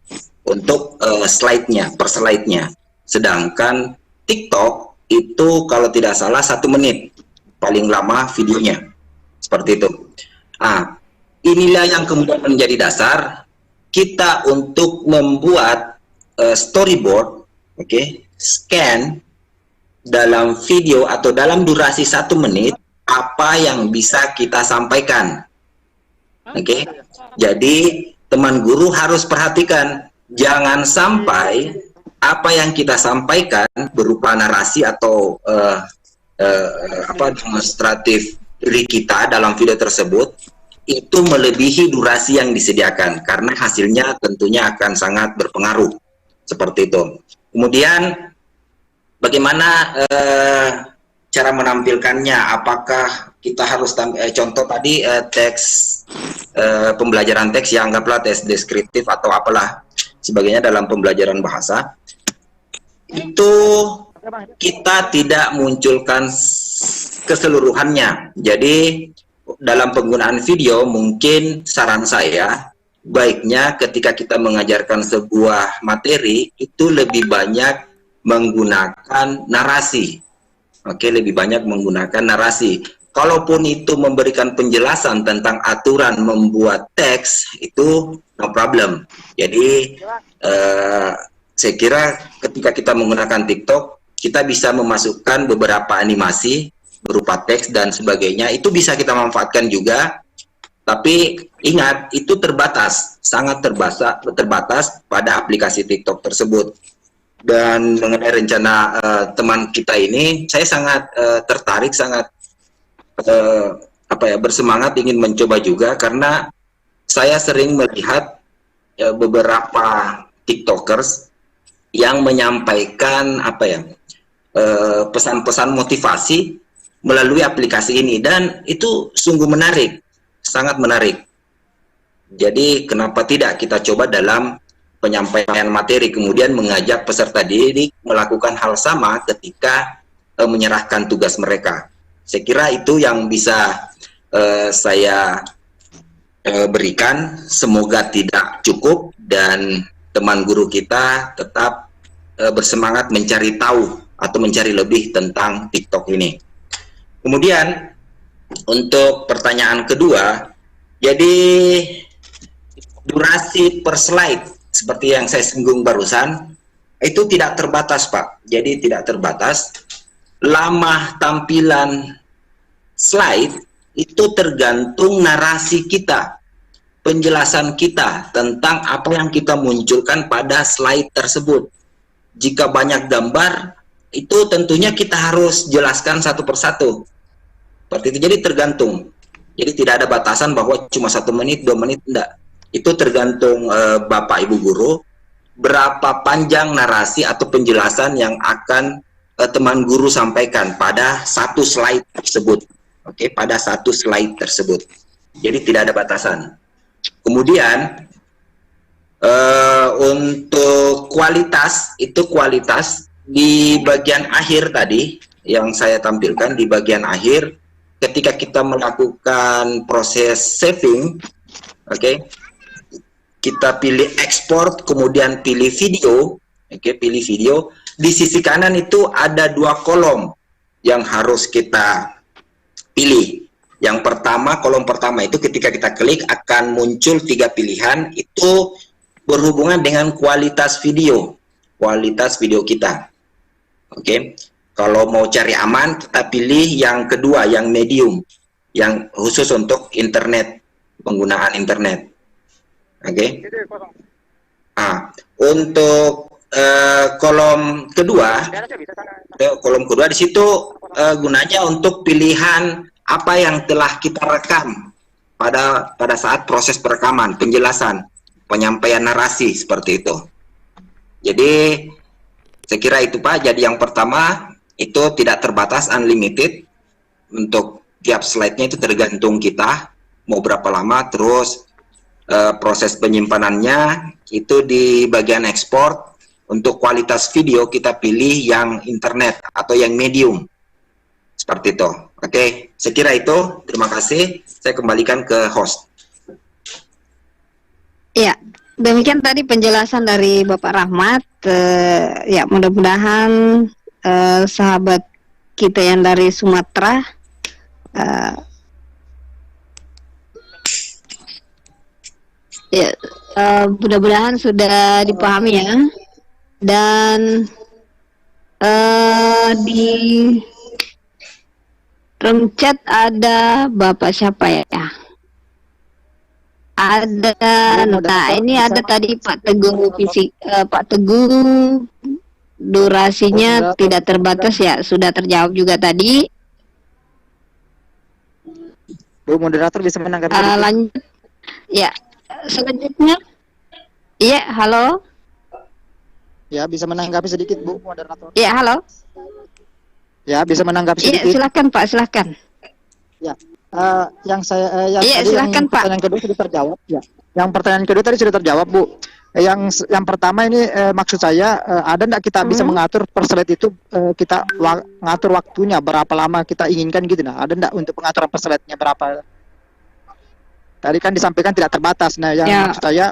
untuk slide-nya, per slide-nya. Sedangkan TikTok itu kalau tidak salah 1 menit paling lama videonya. Seperti itu. Inilah yang kemudian menjadi dasar kita untuk membuat storyboard, scan dalam video atau dalam durasi 1 menit apa yang bisa kita sampaikan. Jadi teman guru harus perhatikan, jangan sampai apa yang kita sampaikan berupa narasi atau demonstratif diri kita dalam video tersebut itu melebihi durasi yang disediakan, karena hasilnya tentunya akan sangat berpengaruh. Seperti itu. Kemudian bagaimana cara menampilkannya? Apakah kita harus contoh tadi teks pembelajaran teks yang anggaplah teks deskriptif atau apalah sebagainya dalam pembelajaran bahasa, itu kita tidak munculkan keseluruhannya. Jadi dalam penggunaan video mungkin saran saya baiknya ketika kita mengajarkan sebuah materi itu lebih banyak menggunakan narasi. Lebih banyak menggunakan narasi. Kalaupun itu memberikan penjelasan tentang aturan membuat teks, itu no problem. Jadi saya kira ketika kita menggunakan TikTok, kita bisa memasukkan beberapa animasi berupa teks dan sebagainya. Itu bisa kita manfaatkan juga. Tapi ingat, itu terbatas, sangat terbatas pada aplikasi TikTok tersebut. Dan mengenai rencana teman kita ini, saya sangat tertarik, sangat bersemangat ingin mencoba juga, karena saya sering melihat beberapa TikTokers yang menyampaikan pesan-pesan motivasi melalui aplikasi ini, dan itu sungguh menarik, sangat menarik. Jadi kenapa tidak kita coba dalam penyampaian materi, kemudian mengajak peserta didik melakukan hal sama ketika menyerahkan tugas mereka. Saya kira itu yang bisa saya berikan. Semoga tidak cukup dan teman guru kita tetap bersemangat mencari tahu atau mencari lebih tentang TikTok ini. Kemudian Untuk pertanyaan kedua, jadi durasi per slide seperti yang saya singgung barusan itu tidak terbatas, Pak. Jadi tidak terbatas. Lama tampilan slide itu tergantung narasi kita, penjelasan kita tentang apa yang kita munculkan pada slide tersebut. Jika banyak gambar, itu tentunya kita harus jelaskan satu persatu. Seperti itu, jadi tergantung. Jadi tidak ada batasan bahwa cuma 1 menit, 2 menit, enggak. Itu tergantung Bapak Ibu Guru, berapa panjang narasi atau penjelasan yang akan teman guru sampaikan pada satu slide tersebut. Oke, pada satu slide tersebut. Jadi tidak ada batasan. Kemudian untuk kualitas, itu kualitas di bagian akhir tadi yang saya tampilkan di bagian akhir ketika kita melakukan proses saving, oke, kita pilih export, kemudian pilih video, oke, pilih video. Di sisi kanan itu ada 2 kolom yang harus kita pilih. Yang pertama, kolom pertama itu ketika kita klik akan muncul 3 pilihan, itu berhubungan dengan kualitas video kita. Oke. Kalau mau cari aman, kita pilih yang kedua, yang medium, yang khusus untuk internet, penggunaan internet. Oke. Untuk kolom kedua di situ gunanya untuk pilihan apa yang telah kita rekam pada saat proses perekaman, penjelasan, penyampaian narasi seperti itu. Jadi saya kira itu, Pak. Jadi yang pertama itu tidak terbatas, unlimited. Untuk tiap slide-nya itu tergantung kita mau berapa lama. Terus proses penyimpanannya itu di bagian ekspor. Untuk kualitas video kita pilih yang internet atau yang medium. Seperti itu. Oke, saya kira itu. Terima kasih. Saya kembalikan ke host. Ya, demikian tadi penjelasan dari Bapak Rahmat. Ya, mudah-mudahan sahabat kita yang dari Sumatera mudah-mudahan sudah dipahami ya. Dan di room chat ada Bapak siapa ya? Ada, nah ini ada tadi Pak Teguh Pak Teguh, durasinya tidak terbatas ya, sudah terjawab juga tadi. Bu moderator bisa menanggapi. Lanjut, ya selanjutnya, iya halo. Ya, bisa menanggapi sedikit, Bu, moderator. Iya, halo. Ya, bisa menanggapi sedikit. Iya, silakan, Pak, silakan. Ya, yang saya iya, tadi silakan, yang pertanyaan kedua sudah terjawab, ya. Yang pertanyaan kedua tadi sudah terjawab, Bu. Yang pertama ini maksud saya ada enggak kita bisa mengatur per slide itu kita ngatur waktunya berapa lama kita inginkan gitu. Nah, ada enggak untuk pengaturan per slide-nya berapa? Tadi kan disampaikan tidak terbatas. Nah, yang ya, maksud saya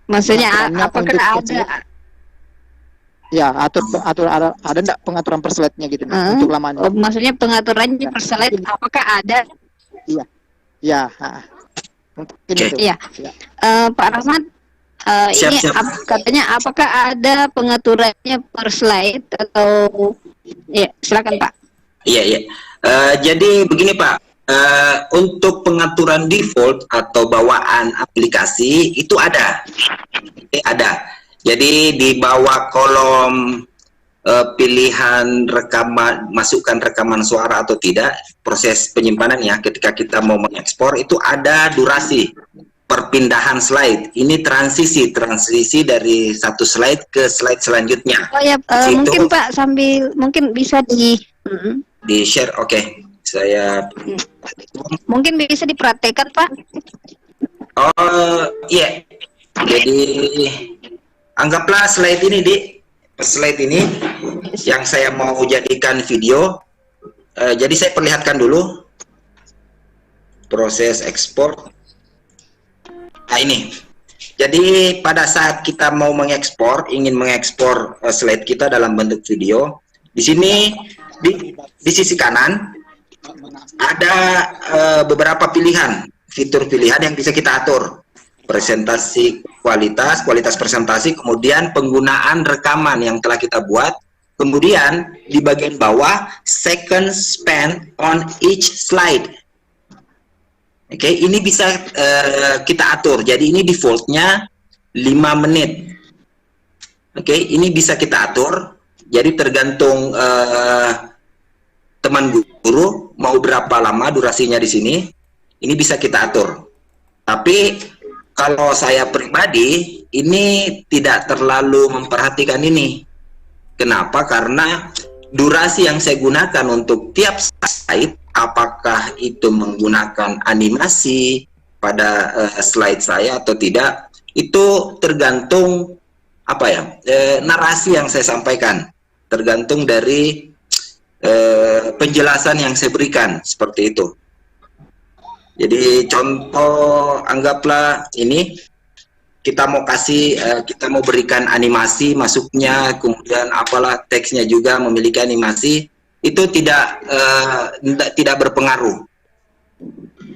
maksudnya apakah ada ya ada enggak pengaturan per slide-nya gitu untuk lamanya? Maksudnya pengaturannya per slide apakah ada? Iya. Ya, mungkin itu. Iya. Pak Rahmat, ini katanya apakah ada pengaturannya per slide atau ya, silakan Pak. Iya. Jadi begini, Pak. Untuk pengaturan default atau bawaan aplikasi itu ada. Jadi di bawah kolom pilihan rekaman, masukkan rekaman suara atau tidak, proses penyimpanan ya, ketika kita mau mengekspor itu ada durasi perpindahan slide. Ini transisi dari satu slide ke slide selanjutnya. Oh ya, mungkin Pak sambil mungkin bisa di share. Oke. Saya mungkin bisa dipraktekkan, Pak. Oh iya. Jadi anggaplah slide ini yang saya mau jadikan video. Jadi saya perlihatkan dulu proses ekspor. Nah ini. Jadi pada saat kita mau ingin mengekspor slide kita dalam bentuk video, di sini di sisi kanan ada beberapa pilihan, fitur pilihan yang bisa kita atur. Presentasi kualitas, kualitas presentasi, kemudian penggunaan rekaman yang telah kita buat, kemudian di bagian bawah second spent on each slide. Oke, ini bisa kita atur. Jadi ini defaultnya 5 menit. Oke, ini bisa kita atur. Jadi tergantung teman guru mau berapa lama durasinya di sini. Ini bisa kita atur. Tapi kalau saya pribadi ini tidak terlalu memperhatikan ini. Kenapa? Karena durasi yang saya gunakan untuk tiap slide, apakah itu menggunakan animasi pada slide saya atau tidak, itu tergantung apa ya, narasi yang saya sampaikan, tergantung dari penjelasan yang saya berikan, seperti itu. Jadi contoh, anggaplah ini kita mau kasih, kita mau berikan animasi masuknya, kemudian apalah teksnya juga memiliki animasi, itu tidak berpengaruh.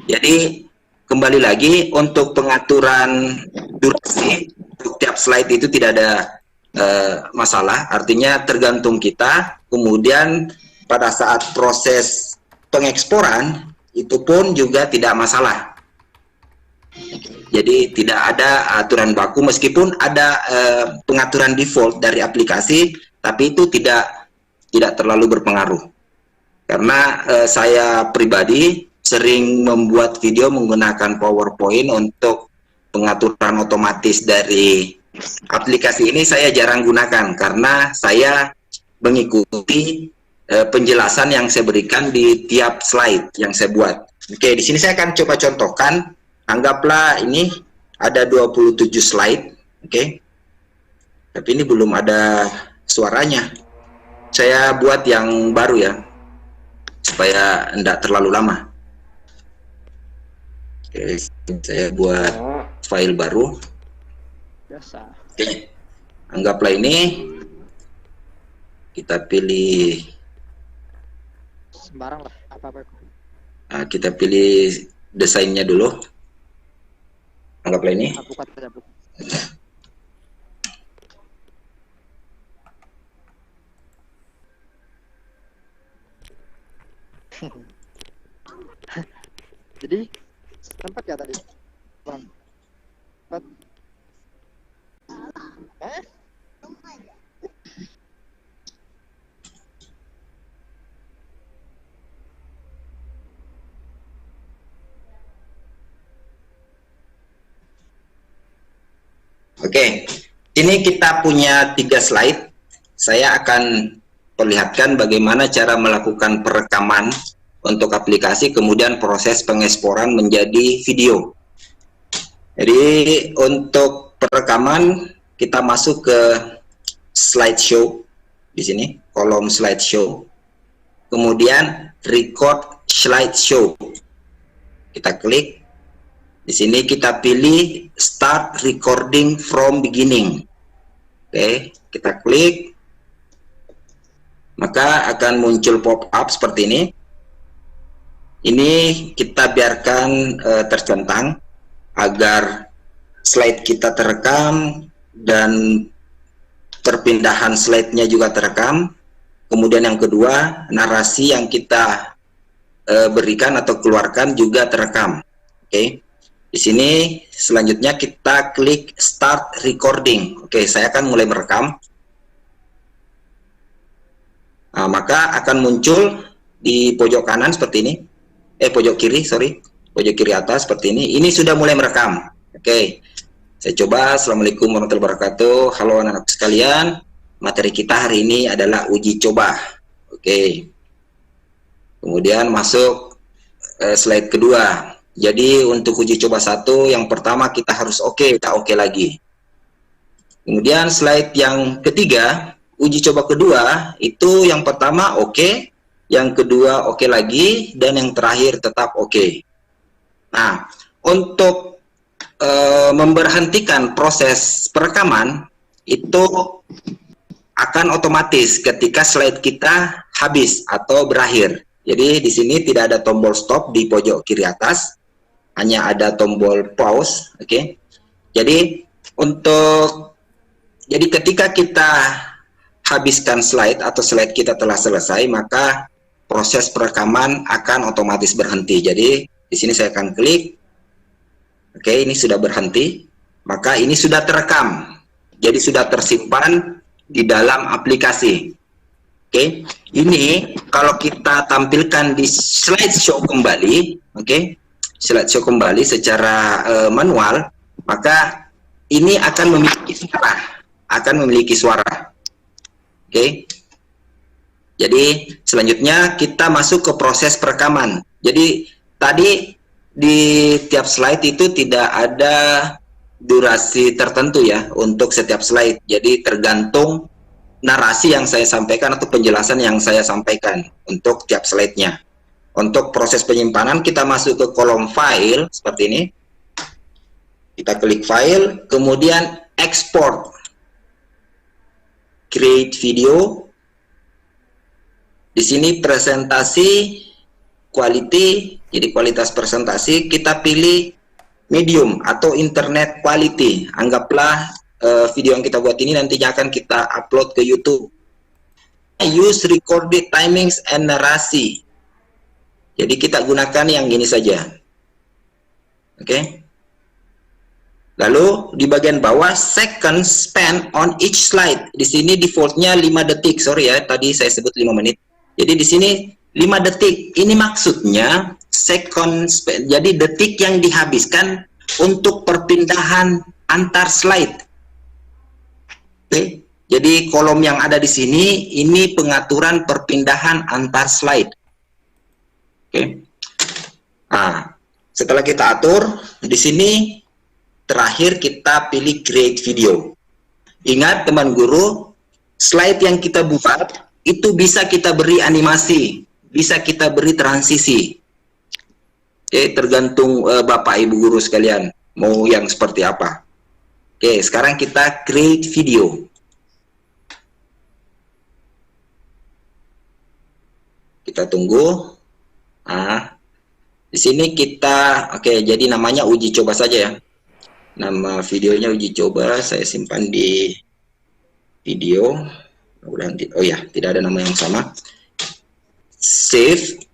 Jadi kembali lagi untuk pengaturan durasi untuk tiap slide itu tidak ada masalah, artinya tergantung kita. Kemudian pada saat proses pengeksporan itu pun juga tidak masalah. Jadi tidak ada aturan baku, meskipun ada pengaturan default dari aplikasi, tapi itu tidak terlalu berpengaruh. Karena saya pribadi sering membuat video menggunakan PowerPoint untuk pengaturan otomatis dari aplikasi ini. Saya jarang gunakan karena saya mengikuti penjelasan yang saya berikan di tiap slide yang saya buat. Oke, di sini saya akan coba contohkan. Anggaplah ini ada 27 slide, oke. Tapi ini belum ada suaranya. Saya buat yang baru ya, supaya tidak terlalu lama. Oke, saya buat file baru. Biasa. Oke, anggaplah ini. Kita pilih. Sembarang lah, apa-apa. Nah, kita pilih desainnya dulu. Anggaplah ini. Buka saja, Bu. Jadi tempat ya tadi, Bang. Tempat. Oke, ini kita punya 3 slide. Saya akan perlihatkan bagaimana cara melakukan perekaman untuk aplikasi, kemudian proses pengeksporan menjadi video. Jadi untuk perekaman kita masuk ke slideshow di sini, kolom slideshow. Kemudian record slideshow. Kita klik. Di sini kita pilih start recording from beginning. Oke, kita klik. Maka akan muncul pop-up seperti ini. Ini kita biarkan tercentang agar slide kita terekam dan perpindahan slide-nya juga terekam. Kemudian yang kedua, narasi yang kita berikan atau keluarkan juga terekam. Oke. Di sini selanjutnya kita klik start recording. Oke, saya akan mulai merekam. Nah, maka akan muncul di pojok kanan seperti ini. Pojok kiri, sorry. Pojok kiri atas seperti ini. Ini sudah mulai merekam. Oke. Saya coba. Assalamualaikum warahmatullahi wabarakatuh. Halo anak-anak sekalian. Materi kita hari ini adalah uji coba. Oke. Kemudian masuk slide kedua. Jadi untuk uji coba 1, yang pertama kita harus kita oke lagi. Kemudian slide yang ketiga, uji coba kedua, itu yang pertama oke, yang kedua oke lagi, dan yang terakhir tetap oke. Nah, untuk memberhentikan proses perekaman, itu akan otomatis ketika slide kita habis atau berakhir. Jadi di sini tidak ada tombol stop di pojok kiri atas, hanya ada tombol pause. Oke. Jadi jadi ketika kita habiskan slide atau slide kita telah selesai, maka proses perekaman akan otomatis berhenti. Jadi di sini saya akan klik. Oke, ini sudah berhenti. Maka ini sudah terekam. Jadi sudah tersimpan di dalam aplikasi. Oke, ini kalau kita tampilkan di slideshow kembali, oke, slideshow kembali secara manual, maka ini akan memiliki suara, oke. Jadi selanjutnya kita masuk ke proses perekaman. Jadi tadi di tiap slide itu tidak ada durasi tertentu ya untuk setiap slide. Jadi tergantung narasi yang saya sampaikan atau penjelasan yang saya sampaikan untuk tiap slide-nya. Untuk proses penyimpanan kita masuk ke kolom file seperti ini. Kita klik file, kemudian export. Create video. Di sini presentasi quality, jadi kualitas presentasi kita pilih medium atau internet quality. Anggaplah video yang kita buat ini nantinya akan kita upload ke YouTube. Use recorded timings and narasi. Jadi kita gunakan yang ini saja. Oke. Lalu di bagian bawah second spent on each slide. Di sini defaultnya 5 detik. Sorry ya, tadi saya sebut 5 menit. Jadi di sini 5 detik. Ini maksudnya second spent. Jadi detik yang dihabiskan untuk perpindahan antar slide. Oke, jadi kolom yang ada di sini ini pengaturan perpindahan antar slide. Oke. Nah, setelah kita atur di sini terakhir kita pilih create video. Ingat teman guru, slide yang kita buat itu bisa kita beri animasi, bisa kita beri transisi. Oke, tergantung Bapak Ibu guru sekalian mau yang seperti apa. Oke, sekarang kita create video. Kita tunggu. Nah, di sini kita, oke, jadi namanya uji coba saja ya. Nama videonya uji coba, saya simpan di video. Oh ya, tidak ada nama yang sama. Save.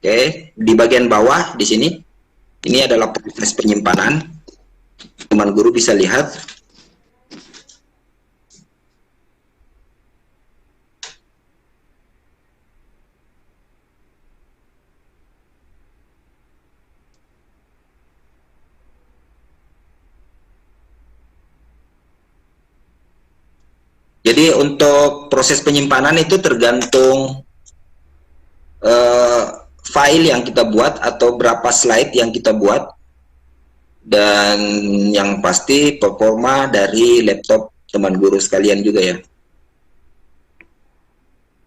Oke, di bagian bawah di sini, ini adalah proses penyimpanan. Teman guru bisa lihat. Jadi untuk proses penyimpanan itu tergantung file yang kita buat atau berapa slide yang kita buat. Dan yang pasti performa dari laptop teman guru sekalian juga ya.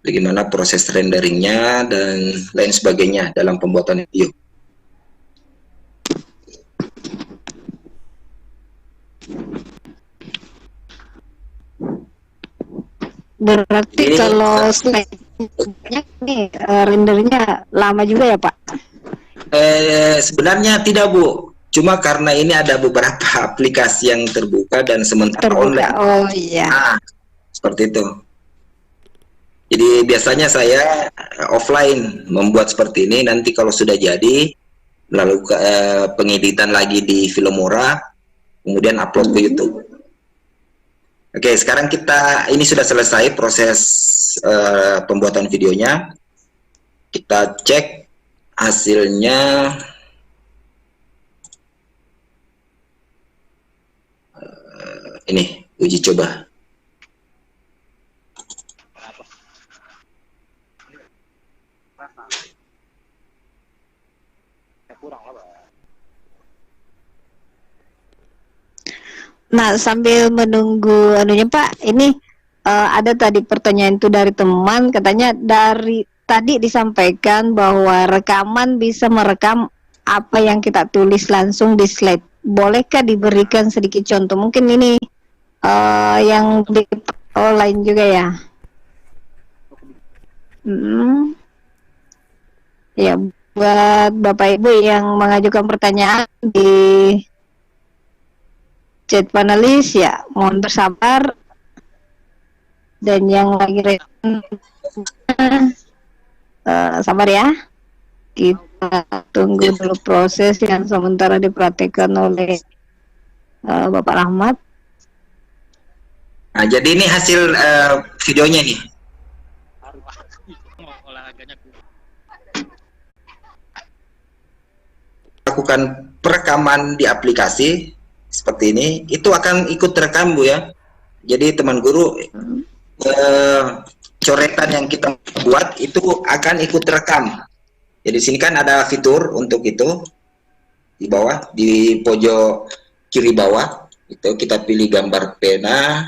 Bagaimana proses renderingnya dan lain sebagainya dalam pembuatan video. Berarti Ini, kalau slide-nya nih rendernya lama juga ya Pak? Sebenarnya tidak Bu. Cuma karena ini ada beberapa aplikasi yang terbuka dan sementara online. Oh iya. Nah, seperti itu. Jadi biasanya saya offline membuat seperti ini. Nanti kalau sudah jadi, lalu pengeditan lagi di Filmora, kemudian upload ke YouTube. Oke, sekarang ini sudah selesai proses pembuatan videonya. Kita cek hasilnya. Ini uji coba. Nah, sambil menunggu anunya Pak, ini ada tadi pertanyaan itu dari teman, katanya dari tadi disampaikan bahwa rekaman bisa merekam apa yang kita tulis langsung di slide. Bolehkah diberikan sedikit contoh? Mungkin ini yang di online juga ya. Hmm. Ya, buat Bapak Ibu yang mengajukan pertanyaan di chat panelis ya, mohon bersabar, dan yang lagi sabar ya. Kita tunggu dulu proses yang sementara diperhatikan oleh Bapak Rahmat. Nah, jadi ini hasil videonya nih. Lakukan perekaman di aplikasi seperti ini, itu akan ikut terekam Bu ya. Jadi teman guru coretan yang kita buat itu akan ikut terekam. Jadi sini kan ada fitur untuk itu di bawah, di pojok kiri bawah itu kita pilih gambar pena.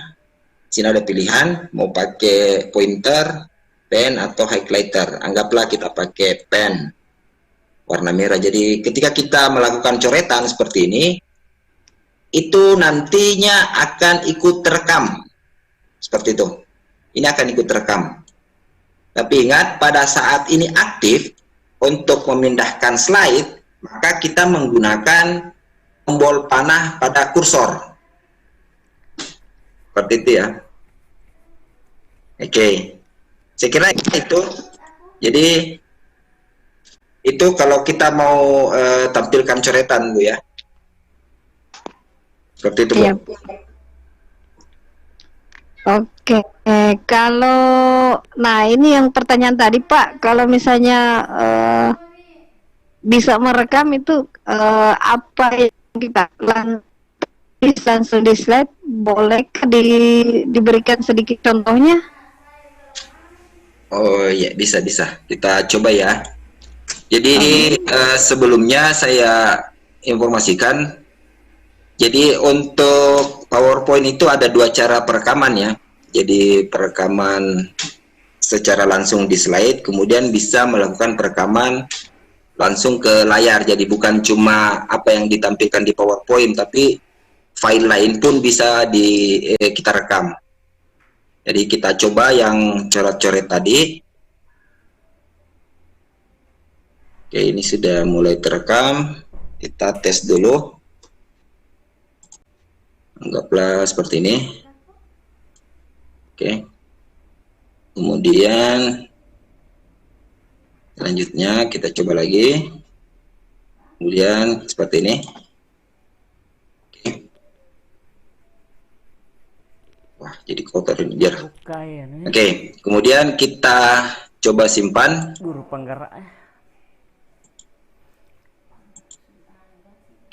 Sini ada pilihan mau pakai pointer, pen atau highlighter. Anggaplah kita pakai pen warna merah. Jadi ketika kita melakukan coretan seperti ini, itu nantinya akan ikut terekam seperti itu. Ini akan ikut terekam. Tapi ingat, pada saat ini aktif untuk memindahkan slide, maka kita menggunakan tombol panah pada kursor seperti itu ya. Oke, saya kira itu. Jadi itu kalau kita mau tampilkan coretan Bu ya, seperti itu Bu. Iya. Oke, kalau ini yang pertanyaan tadi Pak, kalau misalnya bisa merekam itu apa yang kita langsung di slide, boleh diberikan sedikit contohnya? Oh iya, bisa kita coba ya. Jadi sebelumnya saya informasikan, jadi untuk PowerPoint itu ada dua cara perekaman ya. Jadi perekaman secara langsung di slide, kemudian bisa melakukan perekaman langsung ke layar. Jadi bukan cuma apa yang ditampilkan di PowerPoint, tapi file lain pun bisa kita rekam. Jadi kita coba yang coret-coret tadi. Oke, ini sudah mulai terekam. Kita tes dulu. Anggaplah seperti ini. Oke. Kemudian selanjutnya kita coba lagi. Kemudian seperti ini. Oke. Wah, jadi kotor ini biar. Oke, kemudian kita coba simpan. Guru penggerak.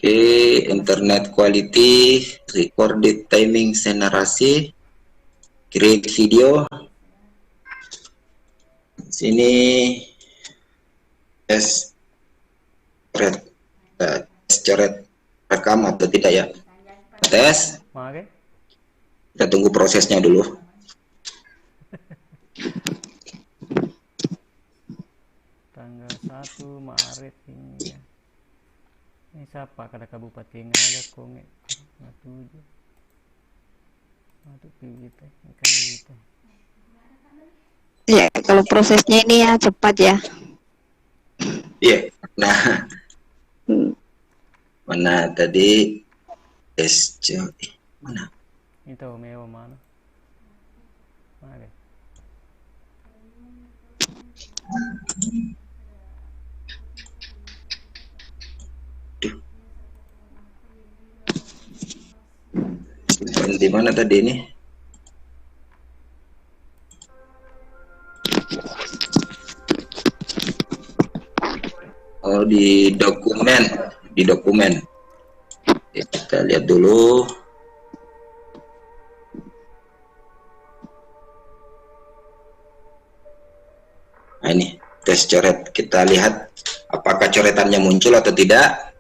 Oke, internet quality, recorded timing, narasi, create video. Sini tes coret rekam atau tidak ya? Tes. Oke. Kita tunggu prosesnya dulu. Tanggal 1 Maret ini. Ini siapa? Kada kabupaten aja konge. Matuju. Matu kita. Ikan kita. Ya, kalau prosesnya ini ya cepat ya. Iya. Nah, mana tadi tes mana? Itu mewah mana? Oke. Di mana tadi ini? Oh, di dokumen. Oke, kita lihat dulu. Nah, ini tes coret. Kita lihat apakah coretannya muncul atau tidak.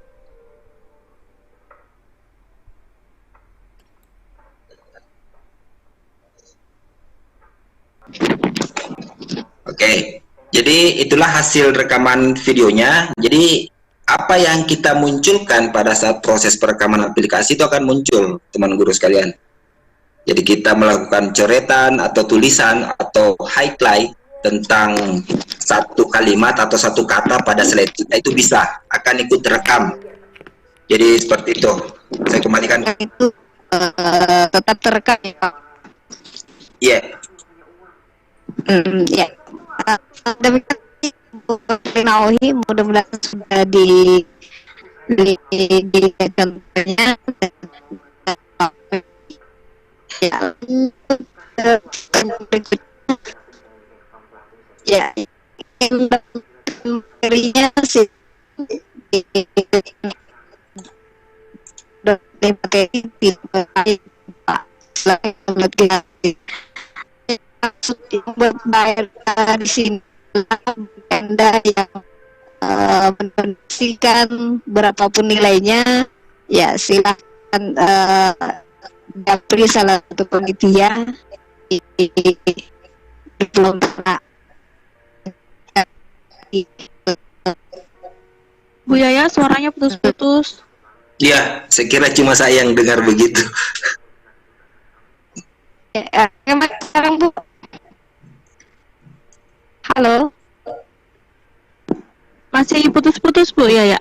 Oke, jadi itulah hasil rekaman videonya. Jadi apa yang kita munculkan pada saat proses perekaman aplikasi itu akan muncul, teman guru sekalian. Jadi kita melakukan coretan atau tulisan atau highlight tentang satu kalimat atau satu kata pada slide kita itu bisa akan ikut terekam. Jadi seperti itu. Saya kembalikan. Itu tetap terekam ya Pak. Iya. Ya. Demikian Bu Nauhi, mudah-mudahan sudah di contohnya. Ya, ya, materinya sih materi bayar di sini Anda yang mendonasikan berapapun nilainya, ya silakan dapri salah satu panitia di Lontara. Bu Yaya, suaranya putus-putus. Iya, saya kira cuma saya yang dengar begitu. Sekarang Bu. Halo. Masih putus-putus Bu Yaya.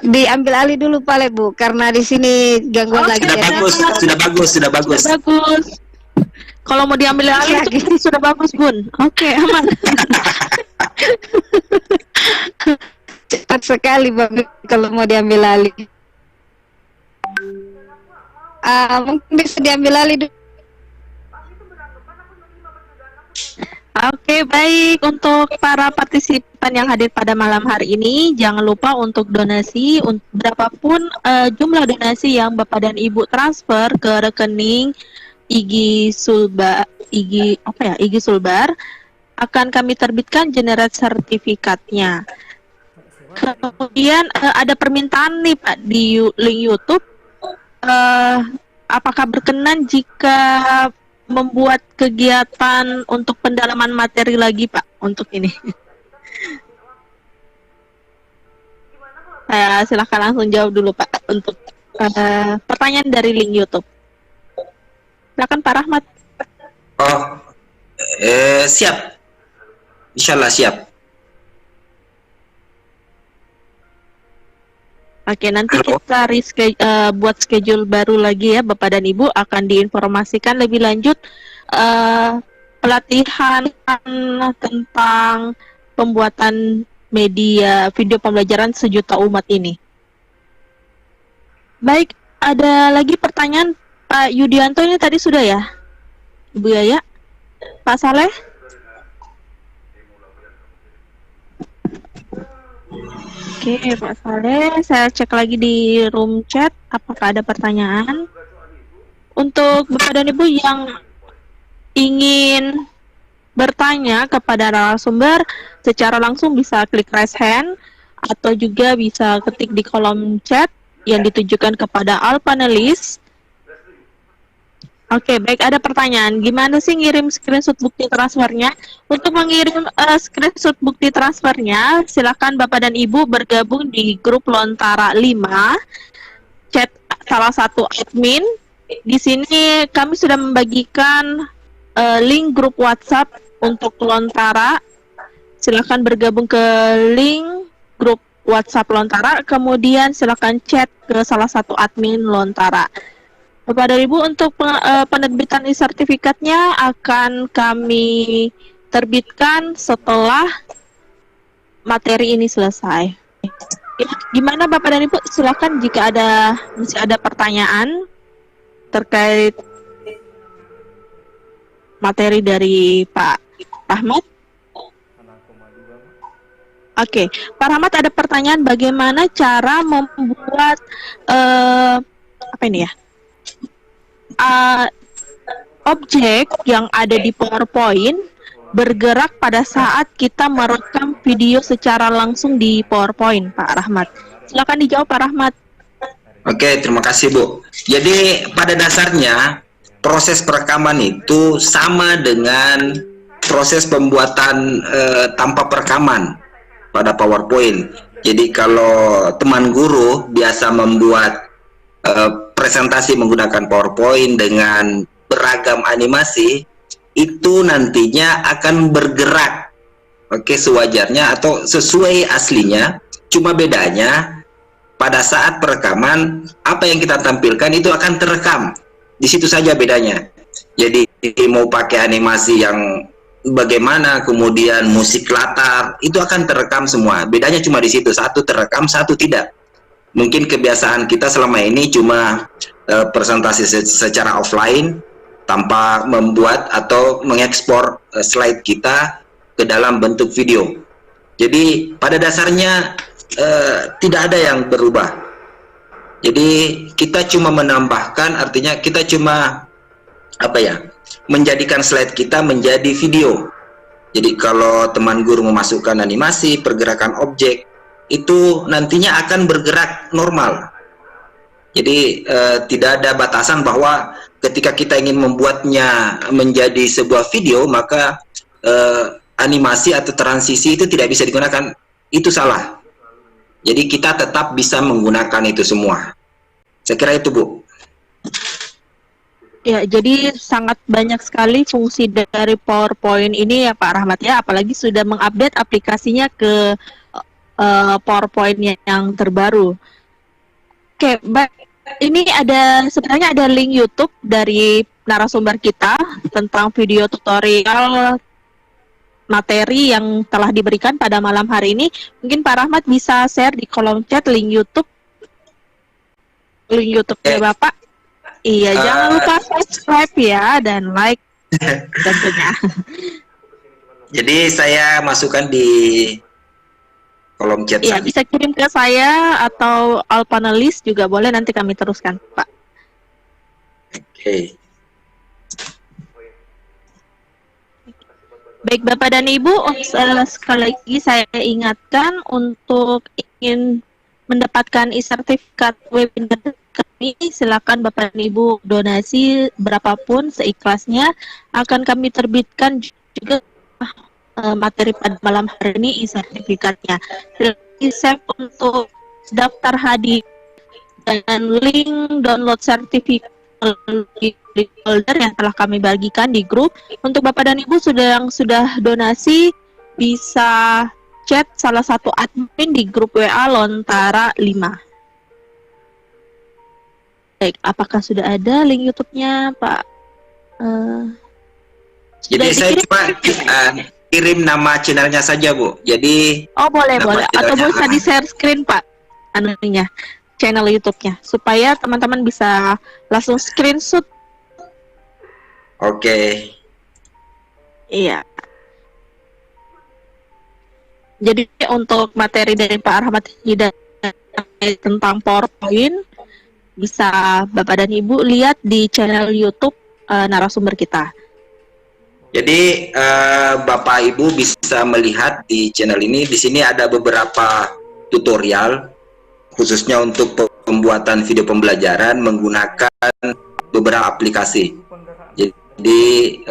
Diambil alih dulu Pak Bu, karena di sini gangguan Oke. lagi. Sudah ya. bagus, sudah bagus, sudah bagus. Bagus. Kalau mau diambil alih Lagi. itu sudah bagus Bun. Oke, aman. Cepat sekali Bang kalau mau diambil alih. Mungkin bisa diambil alih dulu. Oke, baik. Untuk para partisipan yang hadir pada malam hari ini, jangan lupa untuk donasi berapapun jumlah donasi yang Bapak dan Ibu transfer ke rekening IG Sulbar akan kami terbitkan generate sertifikatnya. Kemudian ada permintaan nih Pak di link YouTube. Apakah berkenan jika membuat kegiatan untuk pendalaman materi lagi Pak untuk ini? Silahkan langsung jawab dulu Pak untuk pertanyaan dari link YouTube. Silakan Pak Rahmat. Oh, siap. Insyaallah siap. Oke, nanti Halo. kita buat schedule baru lagi ya, Bapak dan Ibu akan diinformasikan lebih lanjut pelatihan tentang pembuatan media video pembelajaran sejuta umat ini. Baik, ada lagi pertanyaan Pak Yudianto ini tadi sudah ya, Ibu Yaya, Pak Saleh? Oke, Pak Saleh, saya cek lagi di room chat apakah ada pertanyaan. Untuk Bapak dan Ibu yang ingin bertanya kepada narasumber secara langsung bisa klik raise hand atau juga bisa ketik di kolom chat yang ditujukan kepada all panelis. Oke, baik, ada pertanyaan. Gimana sih ngirim screenshot bukti transfernya? Untuk mengirim screenshot bukti transfernya, silakan Bapak dan Ibu bergabung di grup Lontara 5, chat salah satu admin. Di sini kami sudah membagikan link grup WhatsApp untuk Lontara. Silakan bergabung ke link grup WhatsApp Lontara, kemudian silakan chat ke salah satu admin Lontara. Bapak dan Ibu, untuk penerbitan sertifikatnya akan kami terbitkan setelah materi ini selesai. Gimana Bapak dan Ibu? Silakan jika masih ada pertanyaan terkait materi dari Pak Rahmat. Oke, Pak Rahmat, ada pertanyaan bagaimana cara membuat apa ini ya? Objek yang ada di PowerPoint bergerak pada saat kita merekam video secara langsung di PowerPoint, Pak Rahmat. Silakan dijawab, Pak Rahmat. Oke, terima kasih Bu. Jadi pada dasarnya proses perekaman itu sama dengan proses pembuatan tanpa perekaman pada PowerPoint. Jadi kalau teman guru biasa membuat presentasi menggunakan PowerPoint dengan beragam animasi, itu nantinya akan bergerak, oke, sewajarnya atau sesuai aslinya. Cuma bedanya pada saat perekaman apa yang kita tampilkan itu akan terekam. Di situ saja bedanya. Jadi mau pakai animasi yang bagaimana, kemudian musik latar, itu akan terekam semua. Bedanya cuma di situ, satu terekam, satu tidak. Mungkin kebiasaan kita selama ini cuma presentasi secara offline tanpa membuat atau mengekspor slide kita ke dalam bentuk video. Jadi pada dasarnya tidak ada yang berubah. Jadi kita cuma menambahkan, artinya kita cuma menjadikan slide kita menjadi video. Jadi kalau teman guru memasukkan animasi, pergerakan objek, itu nantinya akan bergerak normal. Jadi tidak ada batasan bahwa ketika kita ingin membuatnya menjadi sebuah video, maka animasi atau transisi itu tidak bisa digunakan. Itu salah. Jadi kita tetap bisa menggunakan itu semua. Saya kira itu, Bu. Ya, jadi sangat banyak sekali fungsi dari PowerPoint ini ya Pak Rahmat ya, apalagi sudah mengupdate aplikasinya ke PowerPoint yang terbaru. Oke, baik. Ini sebenarnya ada link YouTube dari narasumber kita tentang video tutorial materi yang telah diberikan pada malam hari ini. Mungkin Pak Rahmat bisa share di kolom chat link YouTube-nya Bapak. Iya, jangan lupa subscribe ya dan like tentunya. Jadi saya masukkan di kolom chat. Iya, bisa kirim ke saya atau all panelis juga boleh, nanti kami teruskan, Pak. Oke. Baik Bapak dan Ibu, sekali lagi saya ingatkan untuk ingin mendapatkan e-sertifikat webinar kami, silakan Bapak dan Ibu donasi berapapun seikhlasnya, akan kami terbitkan juga materi pada malam hari ini e-sertifikatnya. Silakan untuk daftar hadir dan link download sertifikat di folder yang telah kami bagikan di grup. Untuk Bapak dan Ibu yang sudah donasi bisa chat salah satu admin di grup WA Lontara 5. Baik, apakah sudah ada link YouTube-nya, Pak? Jadi saya cuma kirim nama channelnya saja, Bu. Jadi boleh. Atau bisa di share screen, Pak, anunya, channel YouTube-nya, supaya teman-teman bisa langsung screenshot. Oke. Iya. Jadi untuk materi dari Pak Rahmat Hidayat tentang PowerPoint bisa Bapak dan Ibu lihat di channel YouTube narasumber kita. Jadi Bapak Ibu bisa melihat di channel ini. Di sini ada beberapa tutorial khususnya untuk pembuatan video pembelajaran menggunakan beberapa aplikasi. Jadi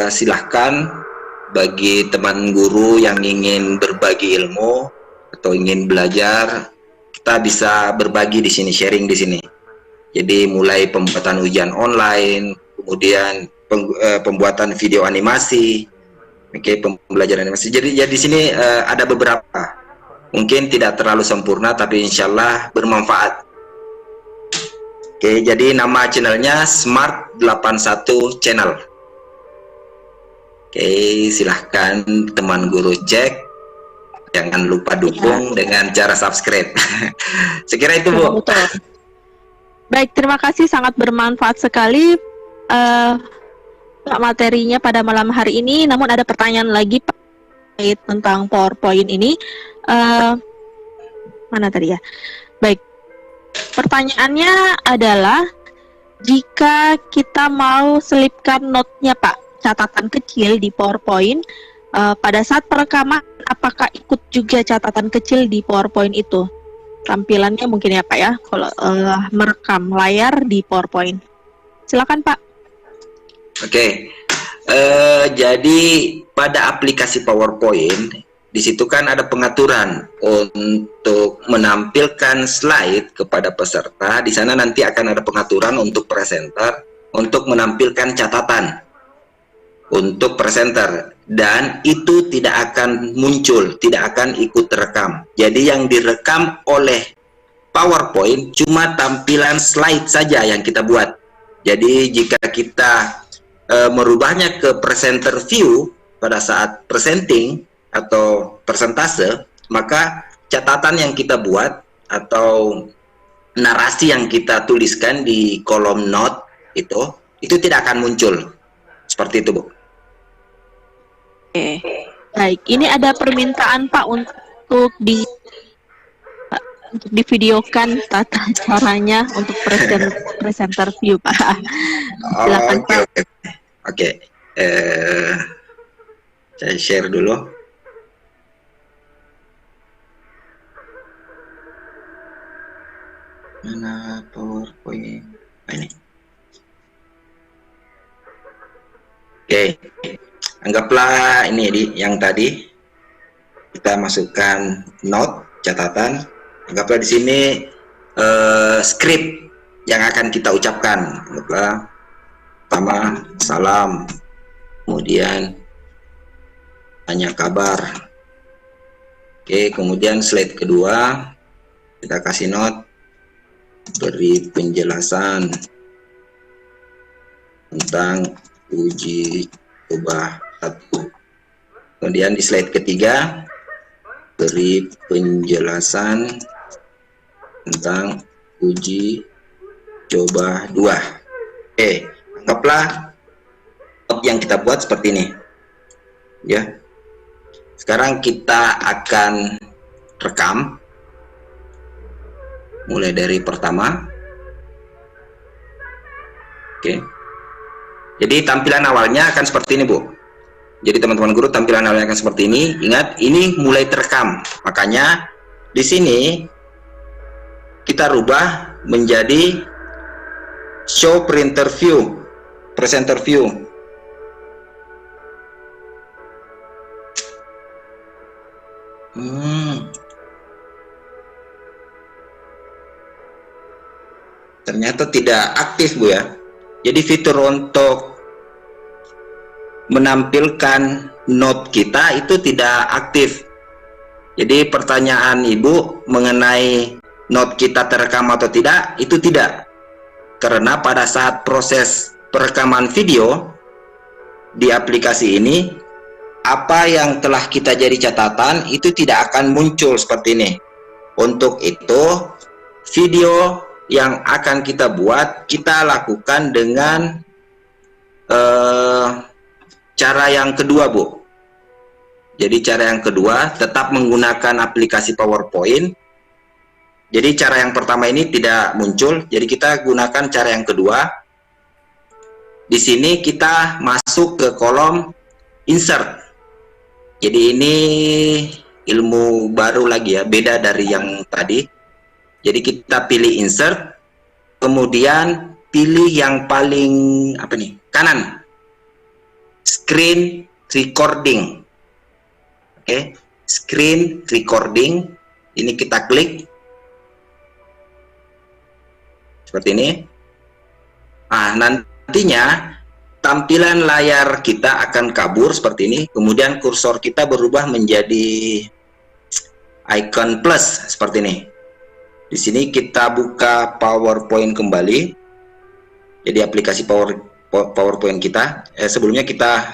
silahkan bagi teman guru yang ingin berbagi ilmu atau ingin belajar, kita bisa berbagi di sini, sharing di sini. Jadi mulai pembuatan ujian online, kemudian pembuatan video animasi, pembelajaran animasi. Jadi di sini ada beberapa, mungkin tidak terlalu sempurna, tapi insya Allah bermanfaat. Jadi nama channelnya Smart 81 Channel. Silahkan teman guru cek. Jangan lupa dukung dengan cara subscribe. Sekira itu, Bu. Betul. Baik, terima kasih, sangat bermanfaat sekali materinya pada malam hari ini. Namun ada pertanyaan lagi Pak tentang PowerPoint ini. Mana tadi ya? Baik, pertanyaannya adalah jika kita mau selipkan note-nya Pak, catatan kecil di PowerPoint, pada saat perekaman apakah ikut juga catatan kecil di PowerPoint itu? Tampilannya mungkin ya Pak ya, kalau merekam layar di PowerPoint. Silakan Pak. Oke. Jadi pada aplikasi PowerPoint di situ kan ada pengaturan untuk menampilkan slide kepada peserta. Di sana nanti akan ada pengaturan untuk presenter untuk menampilkan catatan. untuk presenter, dan itu tidak akan muncul, tidak akan ikut rekam. Jadi yang direkam oleh PowerPoint cuma tampilan slide saja yang kita buat. Jadi jika kita merubahnya ke presenter view pada saat presenting atau persentase, maka catatan yang kita buat atau narasi yang kita tuliskan di kolom note itu tidak akan muncul. Seperti itu, Bu. Oke. Baik, ini ada permintaan Pak untuk divideokan tata caranya untuk presenter view, Pak. Silakan, Oke, Pak. oke. Saya share dulu. Mana PowerPoint? Ini. Oke. Anggaplah ini yang tadi kita masukkan note, catatan. Anggaplah di sini skrip yang akan kita ucapkan. Anggaplah pertama salam, kemudian tanya kabar. Oke, kemudian slide kedua kita kasih note, beri penjelasan tentang uji coba 1. Kemudian di slide ketiga beri penjelasan tentang uji coba 2. Oke, anggaplah yang kita buat seperti ini ya. Sekarang kita akan rekam mulai dari pertama. Oke, jadi tampilan awalnya akan seperti ini, Bu. Jadi teman-teman guru, tampilan awalnya akan seperti ini. Ingat, ini mulai terekam, makanya di sini kita rubah menjadi show presenter view. Ternyata tidak aktif, Bu ya. Jadi fitur untuk menampilkan note kita itu tidak aktif. Jadi pertanyaan Ibu mengenai note kita terekam atau tidak, itu tidak. Karena pada saat proses perekaman video di aplikasi ini, apa yang telah kita jadi catatan itu tidak akan muncul seperti ini. Untuk itu, video yang akan kita buat, kita lakukan dengan cara yang kedua, Bu. Jadi cara yang kedua tetap menggunakan aplikasi PowerPoint. Jadi cara yang pertama ini tidak muncul, jadi kita gunakan cara yang kedua. Di sini kita masuk ke kolom insert. Jadi ini ilmu baru lagi ya, beda dari yang tadi. Jadi kita pilih insert, kemudian pilih yang paling kanan, screen recording. Oke, screen recording. Ini kita klik seperti ini. Nah, nantinya tampilan layar kita akan kabur seperti ini. Kemudian kursor kita berubah menjadi icon plus seperti ini. Di sini kita buka PowerPoint kembali. Jadi aplikasi PowerPoint kita. Sebelumnya kita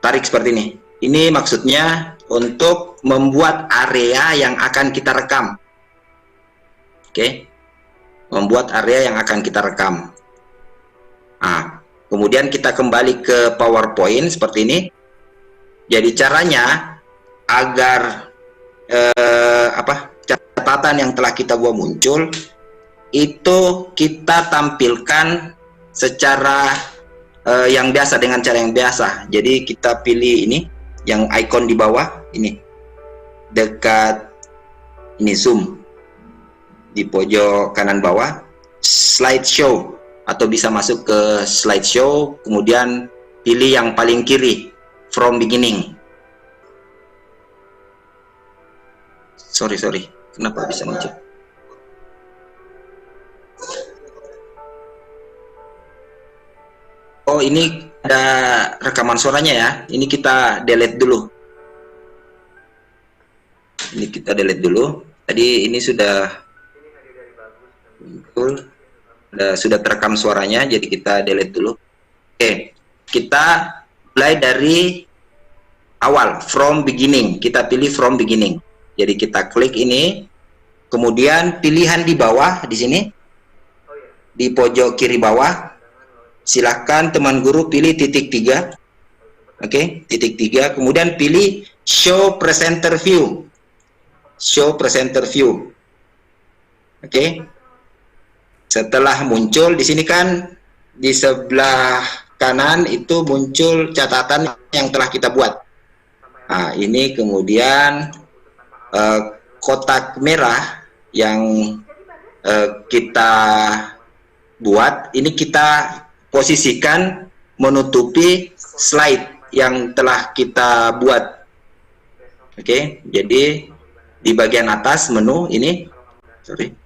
tarik seperti ini. Ini maksudnya untuk membuat area yang akan kita rekam. Oke. Membuat area yang akan kita rekam. Nah, kemudian kita kembali ke PowerPoint seperti ini. Jadi caranya agar catatan yang telah kita buat muncul itu kita tampilkan secara yang biasa, dengan cara yang biasa. Jadi kita pilih ini yang icon di bawah ini, dekat ini zoom di pojok kanan bawah, slideshow, atau bisa masuk ke slideshow, kemudian pilih yang paling kiri, from beginning. Sorry, kenapa bisa muncul? Oh, ini ada rekaman suaranya ya. Ini kita delete dulu. Ini kita delete dulu. Tadi ini sudah sudah terekam suaranya, jadi kita delete dulu. Oke, kita mulai dari awal, from beginning. Kita pilih from beginning. Jadi kita klik ini, kemudian pilihan di bawah di sini, di pojok kiri bawah. Silakan teman guru pilih titik 3. Oke, titik 3. Kemudian pilih show presenter view. Show presenter view. Oke. Setelah muncul di sini kan di sebelah kanan itu muncul catatan yang telah kita buat. Nah, ini kemudian kotak merah yang kita buat ini kita posisikan menutupi slide yang telah kita buat. Oke, jadi di bagian atas menu ini, sorry.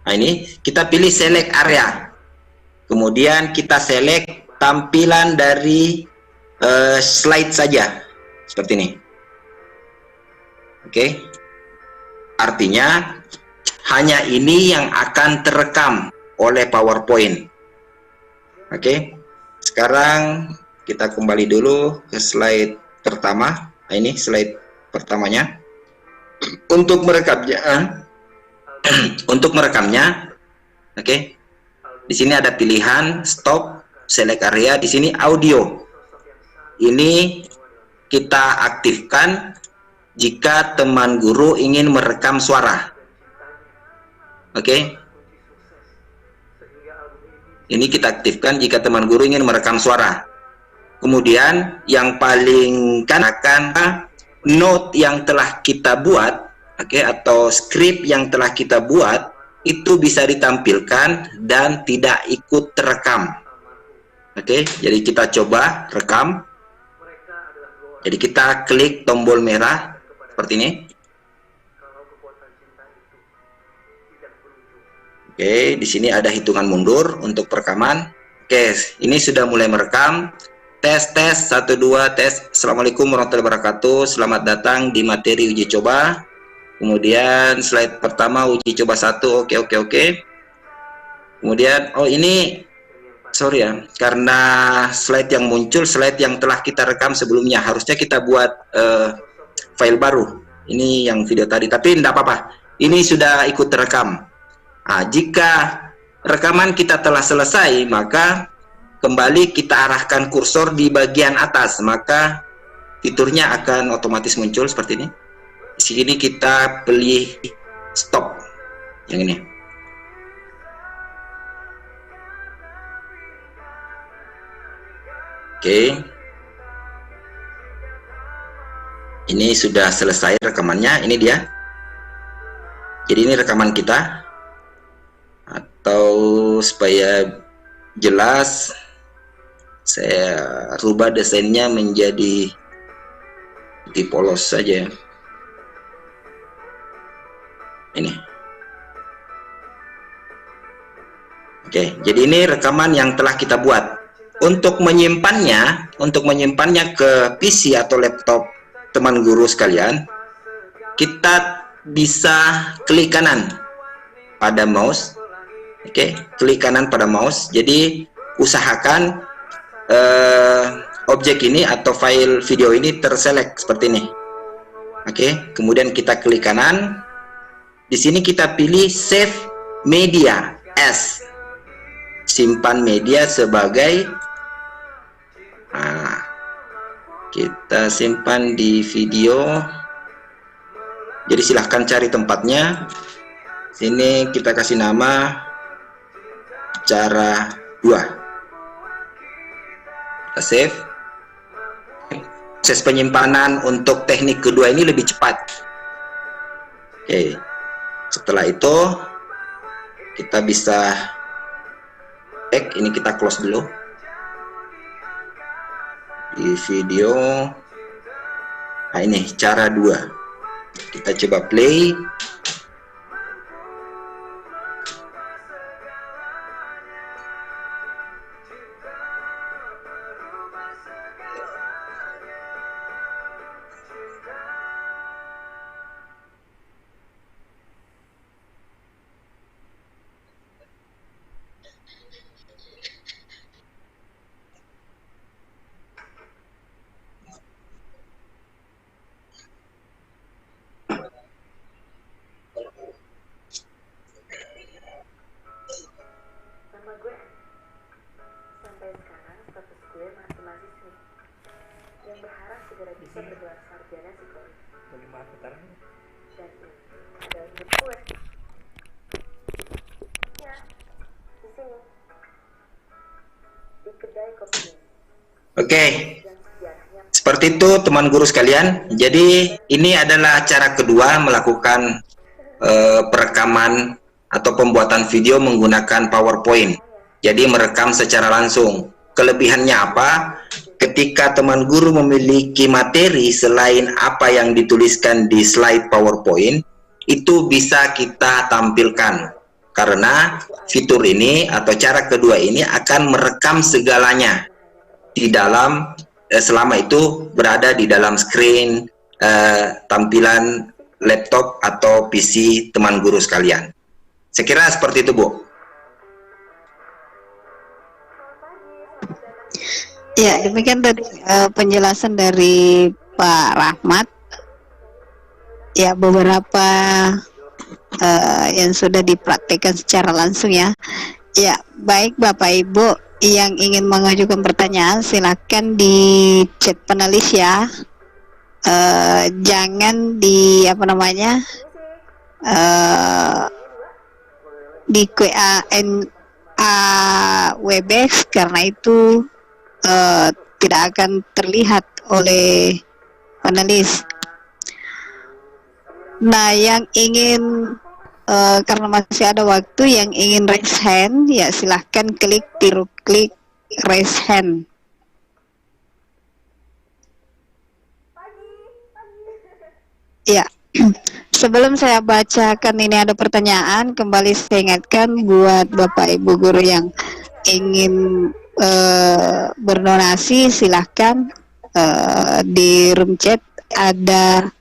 Nah, ini kita pilih select area. Kemudian kita select tampilan dari slide saja. Seperti ini. Oke. Artinya hanya ini yang akan terekam oleh PowerPoint. Oke. Sekarang kita kembali dulu ke slide pertama. Nah, ini slide pertamanya. Untuk merekamnya, oke. Di sini ada pilihan stop, select area. Di sini audio. Ini kita aktifkan jika teman guru ingin merekam suara. Oke. Ini kita aktifkan jika teman guru ingin merekam suara. Kemudian yang paling kanan note yang telah kita buat, oke, atau skrip yang telah kita buat itu bisa ditampilkan dan tidak ikut terekam. Oke, jadi kita coba rekam. Jadi kita klik tombol merah seperti ini. Oke, di sini ada hitungan mundur untuk perekaman. Oke, ini sudah mulai merekam. Tes 1 2 tes. Assalamualaikum warahmatullahi wabarakatuh. Selamat datang di materi uji coba. Kemudian slide pertama uji coba 1. Oke. Kemudian ini sorry ya, karena slide yang muncul slide yang telah kita rekam sebelumnya. Harusnya kita buat file baru. Ini yang video tadi, tapi tidak apa-apa. Ini sudah ikut terekam. Nah, jika rekaman kita telah selesai, maka kembali kita arahkan kursor di bagian atas, maka fiturnya akan otomatis muncul seperti ini. Di sini kita pilih stop, yang ini. Oke. Ini sudah selesai rekamannya, ini dia. Jadi ini rekaman kita. Atau supaya jelas, saya rubah desainnya menjadi di polos saja. Ini. Oke, jadi ini rekaman yang telah kita buat. Untuk menyimpannya ke PC atau laptop teman guru sekalian, kita bisa klik kanan pada mouse. Oke, klik kanan pada mouse. Jadi usahakan objek ini atau file video ini terselect seperti ini. Oke, kemudian kita klik kanan. Di sini kita pilih save media as, simpan media sebagai. Nah, kita simpan di video. Jadi silahkan cari tempatnya. Sini kita kasih nama cara 2. Kita save. Proses penyimpanan untuk teknik kedua ini lebih cepat. Oke. Setelah itu kita bisa back. Ini kita close dulu. Di video. Nah, ini cara 2. Kita coba play. Oke, seperti itu teman guru sekalian. Jadi ini adalah cara kedua melakukan perekaman atau pembuatan video menggunakan PowerPoint. Jadi merekam secara langsung. Kelebihannya apa? Ketika teman guru memiliki materi selain apa yang dituliskan di slide PowerPoint, itu bisa kita tampilkan. Karena fitur ini atau cara kedua ini akan merekam segalanya di dalam selama itu berada di dalam screen tampilan laptop atau PC teman guru sekalian. Saya kira seperti itu, Bu. Ya, demikian tadi penjelasan dari Pak Rahmat. Ya, beberapa yang sudah dipraktikkan secara langsung ya. Ya, baik Bapak Ibu yang ingin mengajukan pertanyaan silakan di chat panelis ya. Jangan di apa namanya di Webex karena itu tidak akan terlihat oleh panelis. Nah, yang ingin karena masih ada waktu, yang ingin raise hand ya silahkan klik raise hand. Ya, sebelum saya bacakan ini ada pertanyaan, kembali saya ingatkan buat Bapak Ibu guru yang ingin berdonasi silahkan di room chat ada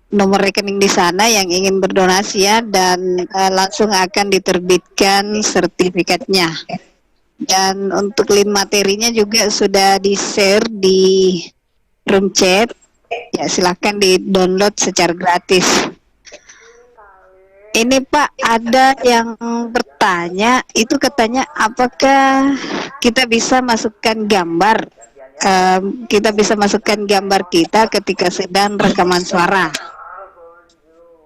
nomor rekening di sana yang ingin berdonasi ya, dan langsung akan diterbitkan sertifikatnya. Dan untuk link materinya juga sudah di-share di room chat. Ya, silahkan di-download secara gratis. Ini Pak, ada yang bertanya, itu katanya apakah kita bisa masukkan gambar? Kita bisa masukkan gambar kita ketika sedang rekaman suara.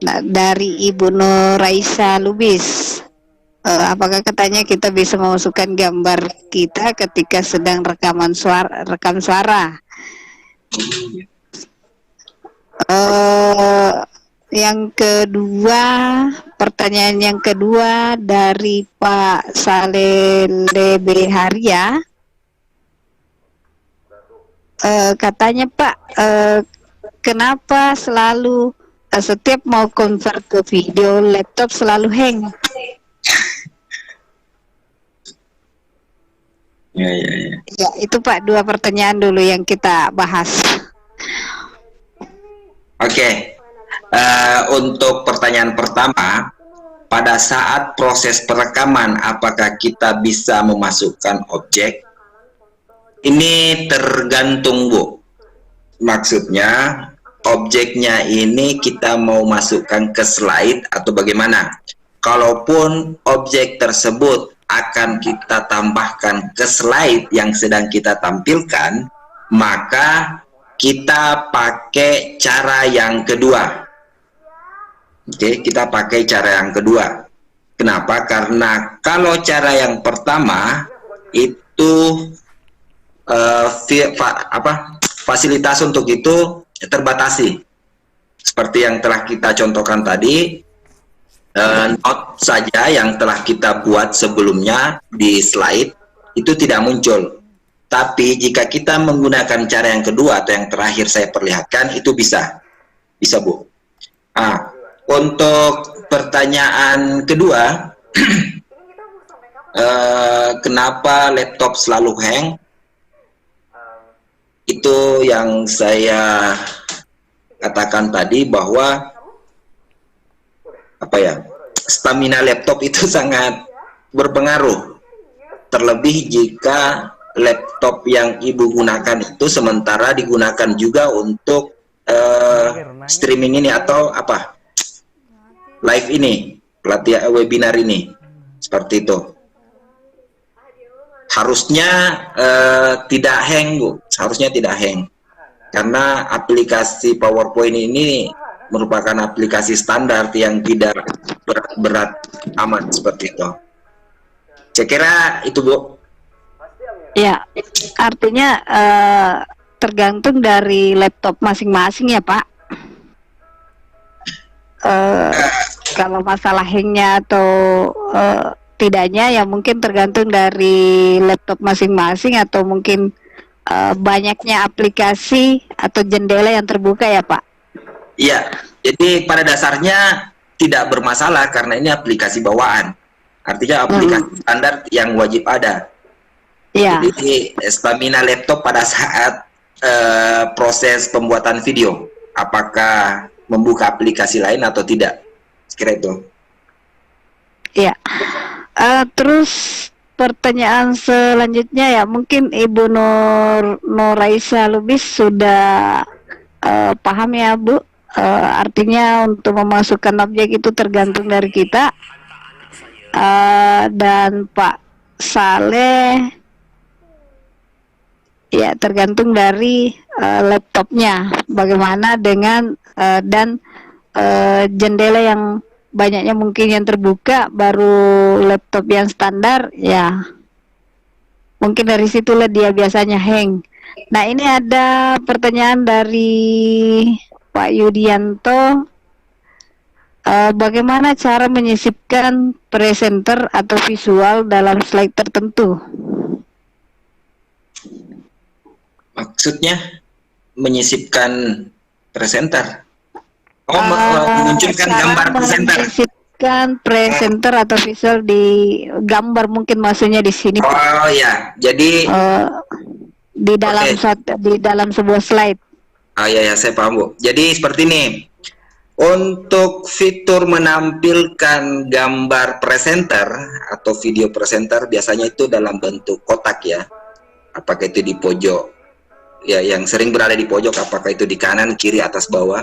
Nah, dari Ibu Nuraisa Lubis, apakah katanya kita bisa memasukkan gambar kita ketika sedang rekam suara? Yang kedua, pertanyaan yang kedua dari Pak Salele Beharia, katanya Pak, kenapa selalu setiap mau convert ke video laptop selalu hang? Ya. Ya, itu Pak, dua pertanyaan dulu yang kita bahas. Oke. Untuk pertanyaan pertama, pada saat proses perekaman apakah kita bisa memasukkan objek? Ini tergantung, Bu. Maksudnya objeknya ini kita mau masukkan ke slide atau bagaimana? Kalaupun objek tersebut akan kita tambahkan ke slide yang sedang kita tampilkan, maka kita pakai cara yang kedua. Oke, kita pakai cara yang kedua. Kenapa? Karena kalau cara yang pertama itu fasilitas untuk itu terbatasi. Seperti yang telah kita contohkan tadi, note saja yang telah kita buat sebelumnya di slide itu tidak muncul. Tapi jika kita menggunakan cara yang kedua atau yang terakhir saya perlihatkan, itu bisa, Bu. Untuk pertanyaan kedua, kenapa laptop selalu hang? Itu yang saya katakan tadi bahwa stamina laptop itu sangat berpengaruh, terlebih jika laptop yang ibu gunakan itu sementara digunakan juga untuk streaming ini atau live ini, pelatihan webinar ini, seperti itu. harusnya tidak hang, Bu. Harusnya tidak hang. Karena aplikasi PowerPoint ini merupakan aplikasi standar yang tidak berat-berat amat seperti itu. Saya kira itu, Bu. Ya, artinya tergantung dari laptop masing-masing ya, Pak. Kalau masalah hangnya atau tidaknya ya mungkin tergantung dari laptop masing-masing atau mungkin banyaknya aplikasi atau jendela yang terbuka ya, Pak. Iya, jadi pada dasarnya tidak bermasalah karena ini aplikasi bawaan. Artinya aplikasi standar yang wajib ada. Iya. Jadi stamina laptop pada saat proses pembuatan video, apakah membuka aplikasi lain atau tidak? Kira itu. Iya. Terus pertanyaan selanjutnya ya mungkin Ibu Nuraisa Lubis sudah paham ya, Bu. Artinya untuk memasukkan objek itu tergantung dari kita. Dan Pak Saleh ya tergantung dari laptopnya. Bagaimana dengan dan jendela yang banyaknya mungkin yang terbuka, baru laptop yang standar ya mungkin dari situlah dia biasanya hang. Nah, ini ada pertanyaan dari Pak Yudianto. Bagaimana cara menyisipkan presenter atau visual dalam slide tertentu? Maksudnya menyisipkan presenter? Memunculkan gambar presenter. Menyisipkan presenter atau visual di gambar mungkin maksudnya di sini. Oh ya, jadi di dalam di dalam sebuah slide. Oh ya, saya paham, Bu. Jadi seperti ini. Untuk fitur menampilkan gambar presenter atau video presenter biasanya itu dalam bentuk kotak ya. Apakah itu di pojok? Ya, yang sering berada di pojok, apakah itu di kanan, kiri, atas, bawah?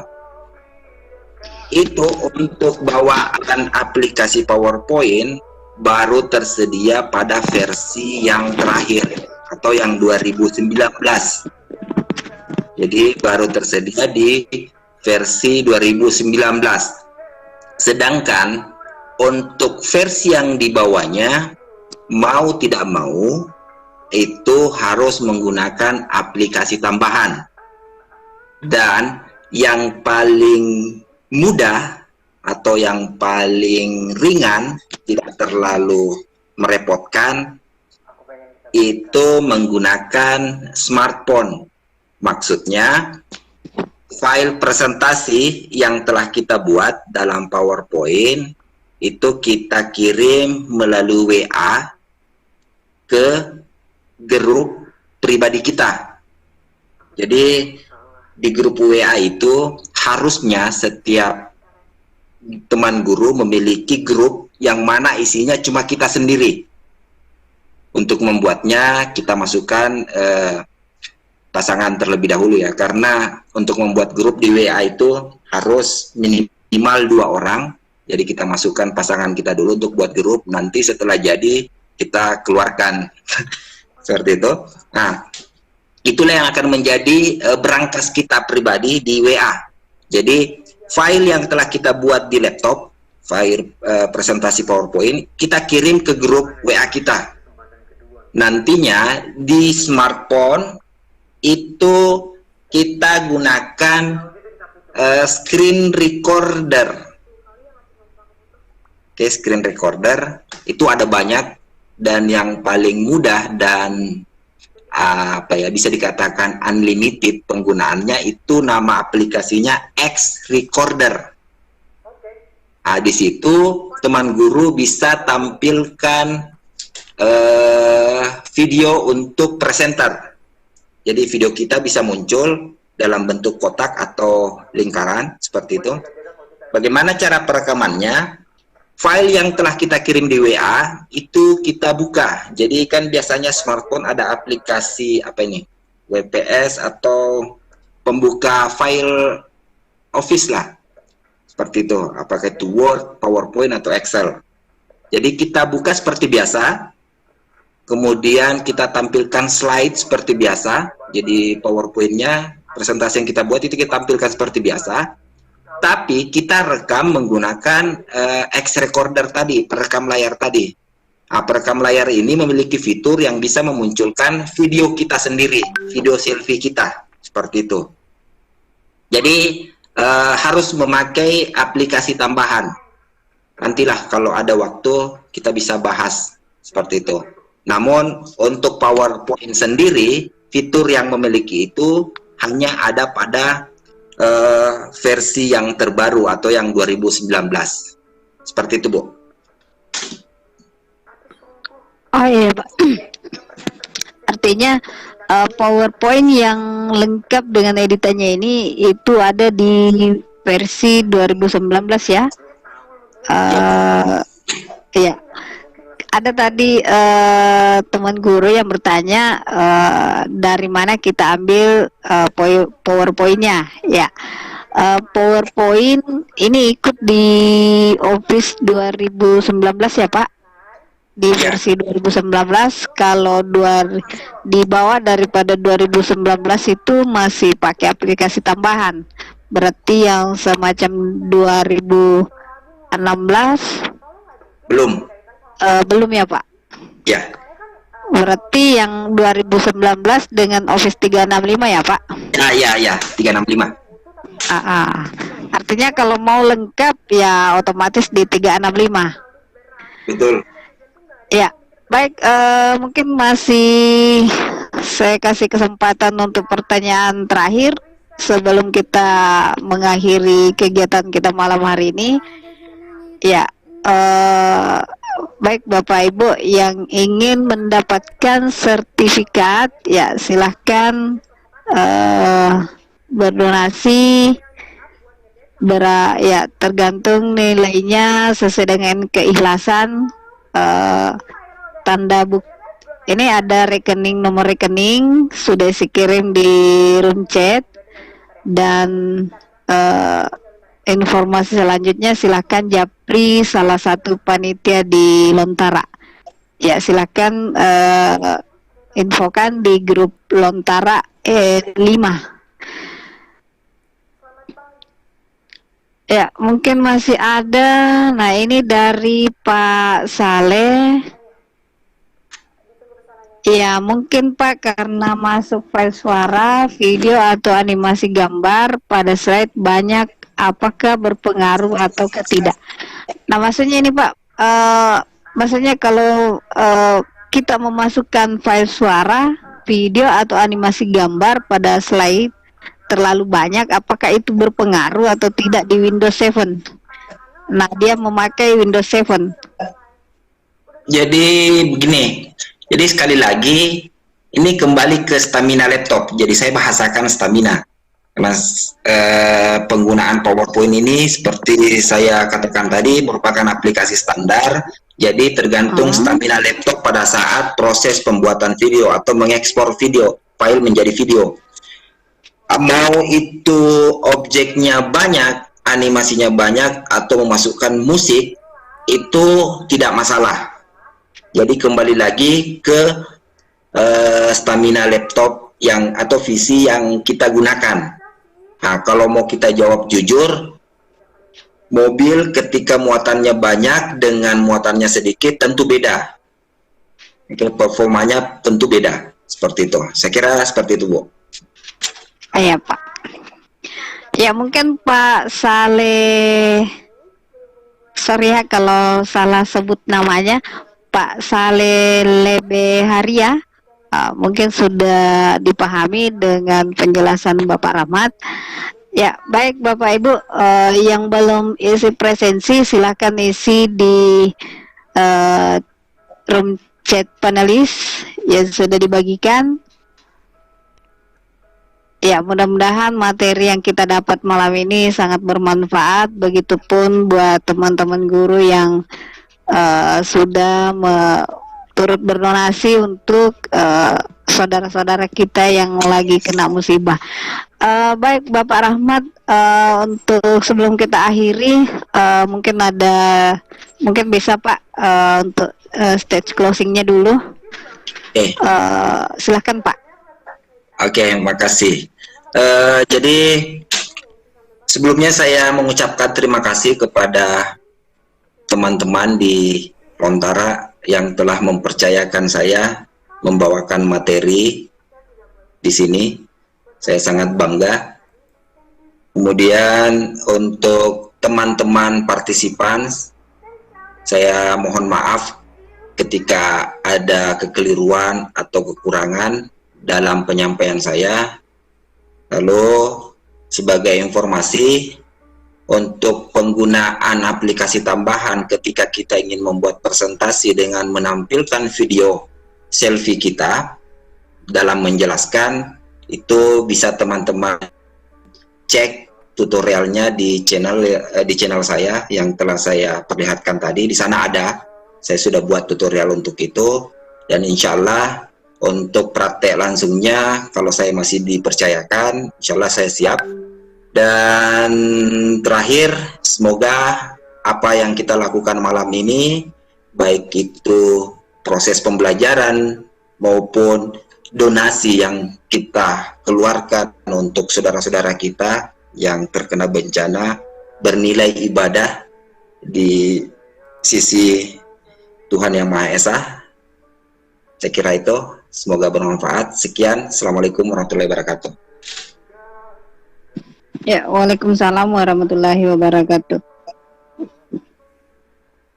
Itu untuk bawaan aplikasi PowerPoint baru tersedia pada versi yang terakhir atau yang 2019. Jadi baru tersedia di versi 2019. Sedangkan untuk versi yang di bawahnya mau tidak mau itu harus menggunakan aplikasi tambahan. Dan yang paling mudah atau yang paling ringan, tidak terlalu merepotkan, itu menggunakan smartphone. Maksudnya file presentasi yang telah kita buat dalam PowerPoint itu kita kirim melalui WA ke grup pribadi kita. Jadi di grup WA itu harusnya setiap teman guru memiliki grup yang mana isinya cuma kita sendiri. Untuk membuatnya kita masukkan pasangan terlebih dahulu ya, karena untuk membuat grup di WA itu harus minimal 2 orang. Jadi kita masukkan pasangan kita dulu untuk buat grup, nanti setelah jadi kita keluarkan. Seperti itu. Nah, itulah yang akan menjadi berangkas kita pribadi di WA. Jadi file yang telah kita buat di laptop, file presentasi PowerPoint, kita kirim ke grup WA kita. Nantinya di smartphone itu kita gunakan screen recorder. Oke, screen recorder itu ada banyak, dan yang paling mudah dan bisa dikatakan unlimited penggunaannya itu nama aplikasinya X Recorder. Di situ teman guru bisa tampilkan video untuk presenter. Jadi video kita bisa muncul dalam bentuk kotak atau lingkaran seperti itu. Bagaimana cara perekamannya? File yang telah kita kirim di WA itu kita buka. Jadi kan biasanya smartphone ada aplikasi apa ini? WPS atau pembuka file Office lah. Seperti itu. Apakah itu Word, PowerPoint atau Excel. Jadi kita buka seperti biasa. kemudian kita tampilkan slide seperti biasa. Jadi PowerPoint-nya, presentasi yang kita buat itu kita tampilkan seperti biasa. Tapi kita rekam menggunakan X recorder tadi, perekam layar tadi. Nah, perekam layar ini memiliki fitur yang bisa memunculkan video kita sendiri, video selfie kita, seperti itu. Jadi harus memakai aplikasi tambahan. Nantilah kalau ada waktu kita bisa bahas seperti itu. Namun untuk PowerPoint sendiri, fitur yang memiliki itu hanya ada pada versi yang terbaru atau yang 2019. Seperti itu, Bu. Oh iya, Pak. Artinya PowerPoint yang lengkap dengan editannya ini itu ada di versi 2019 ya. Iya. Ada tadi teman guru yang bertanya dari mana kita ambil PowerPoint-nya ya. PowerPoint ini ikut di Office 2019 ya Pak, di versi 2019. Kalau di bawah daripada 2019 itu masih pakai aplikasi tambahan, berarti yang semacam 2016 belum ya Pak? Ya. Berarti yang 2019 dengan Office 365 ya Pak? Ya, 365. Artinya kalau mau lengkap ya otomatis di 365. Betul. Ya, baik, mungkin masih saya kasih kesempatan untuk pertanyaan terakhir sebelum kita mengakhiri kegiatan kita malam hari ini. Ya, baik Bapak Ibu yang ingin mendapatkan sertifikat, ya silahkan berdonasi. Ya tergantung nilainya sesuai dengan keikhlasan. Tanda bukti ini ada rekening, nomor rekening sudah dikirim di room chat, dan informasi selanjutnya silahkan japri salah satu panitia di Lontara. Ya silahkan infokan di grup Lontara 5. Ya, mungkin masih ada. Nah, ini dari Pak Saleh. Ya, mungkin Pak, karena masuk file suara, video atau animasi gambar pada slide banyak, apakah berpengaruh atau tidak? Nah, maksudnya ini Pak, maksudnya kalau kita memasukkan file suara, video atau animasi gambar pada slide terlalu banyak, apakah itu berpengaruh atau tidak di Windows 7? Nah, dia memakai Windows 7. Jadi begini, jadi sekali lagi ini kembali ke stamina laptop. Jadi saya bahasakan stamina. Karena penggunaan PowerPoint ini seperti saya katakan tadi merupakan aplikasi standar. Jadi tergantung stamina laptop pada saat proses pembuatan video atau mengekspor video, file menjadi video. Mau itu objeknya banyak, animasinya banyak, atau memasukkan musik, itu tidak masalah. Jadi kembali lagi ke stamina laptop yang atau PC yang kita gunakan. Nah, kalau mau kita jawab jujur, mobil ketika muatannya banyak dengan muatannya sedikit tentu beda. Itu performanya tentu beda. Seperti itu. Saya kira seperti itu, Bu. Iya Pak. Ya mungkin Pak Saleh, sorry ya kalau salah sebut namanya, Pak Saleh Lebeharia, mungkin sudah dipahami dengan penjelasan Bapak Rahmat. Ya baik Bapak Ibu, yang belum isi presensi silahkan isi di room chat panelis yang sudah dibagikan. Ya, mudah-mudahan materi yang kita dapat malam ini sangat bermanfaat. Begitupun buat teman-teman guru yang sudah turut berdonasi untuk saudara-saudara kita yang lagi kena musibah. Baik Bapak Rahmat, untuk sebelum kita akhiri, mungkin bisa Pak untuk stage closingnya dulu. Oke. Silahkan Pak. Oke, makasih. Jadi sebelumnya saya mengucapkan terima kasih kepada teman-teman di Lontara yang telah mempercayakan saya membawakan materi di sini. Saya sangat bangga. Kemudian untuk teman-teman partisipan, saya mohon maaf ketika ada kekeliruan atau kekurangan dalam penyampaian saya. Lalu sebagai informasi, untuk penggunaan aplikasi tambahan ketika kita ingin membuat presentasi dengan menampilkan video selfie kita dalam menjelaskan, itu bisa teman-teman cek tutorialnya di channel saya yang telah saya perlihatkan tadi. Di sana ada, saya sudah buat tutorial untuk itu, dan insya Allah untuk praktek langsungnya kalau saya masih dipercayakan, insya Allah saya siap. Dan terakhir, semoga apa yang kita lakukan malam ini, baik itu proses pembelajaran maupun donasi yang kita keluarkan untuk saudara-saudara kita yang terkena bencana, bernilai ibadah di sisi Tuhan Yang Maha Esa. Saya kira itu, semoga bermanfaat. Sekian, Assalamualaikum warahmatullahi wabarakatuh. Ya, waalaikumsalam warahmatullahi wabarakatuh.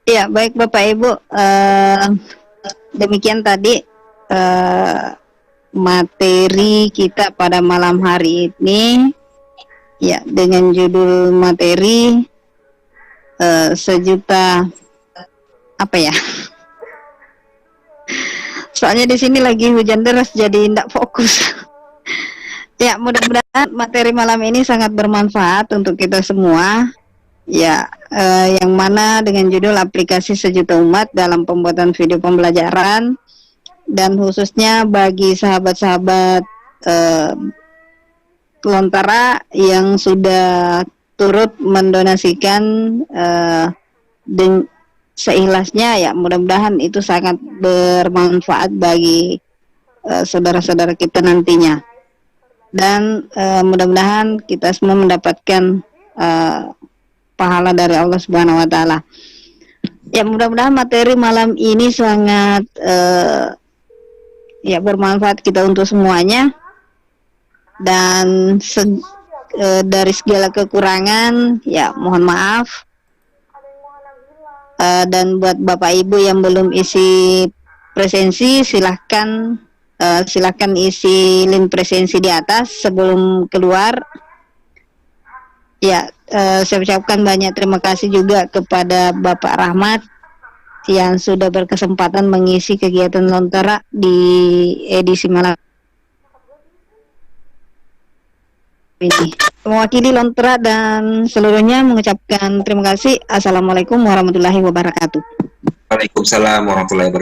Ya, baik Bapak Ibu, demikian tadi materi kita pada malam hari ini, ya, dengan judul materi sejuta apa ya? Soalnya di sini lagi hujan deras jadi tidak fokus. Ya, mudah-mudahan materi malam ini sangat bermanfaat untuk kita semua. Ya, yang mana dengan judul aplikasi sejuta umat dalam pembuatan video pembelajaran, dan khususnya bagi sahabat-sahabat Lontara yang sudah turut mendonasikan seikhlasnya, ya, mudah-mudahan itu sangat bermanfaat bagi saudara-saudara kita nantinya. Dan mudah-mudahan kita semua mendapatkan pahala dari Allah Subhanahu wa Ta'ala. Ya, mudah-mudahan materi malam ini sangat ya bermanfaat kita untuk semuanya, dan dari segala kekurangan ya mohon maaf. Dan buat Bapak Ibu yang belum isi presensi, silahkan isi link presensi di atas sebelum keluar. Ya, saya ucapkan banyak terima kasih juga kepada Bapak Rahmat yang sudah berkesempatan mengisi kegiatan Lontara di edisi malam ini. Mewakili Lontara dan seluruhnya mengucapkan terima kasih. Assalamualaikum warahmatullahi wabarakatuh. Waalaikumsalam warahmatullahi wabarakatuh.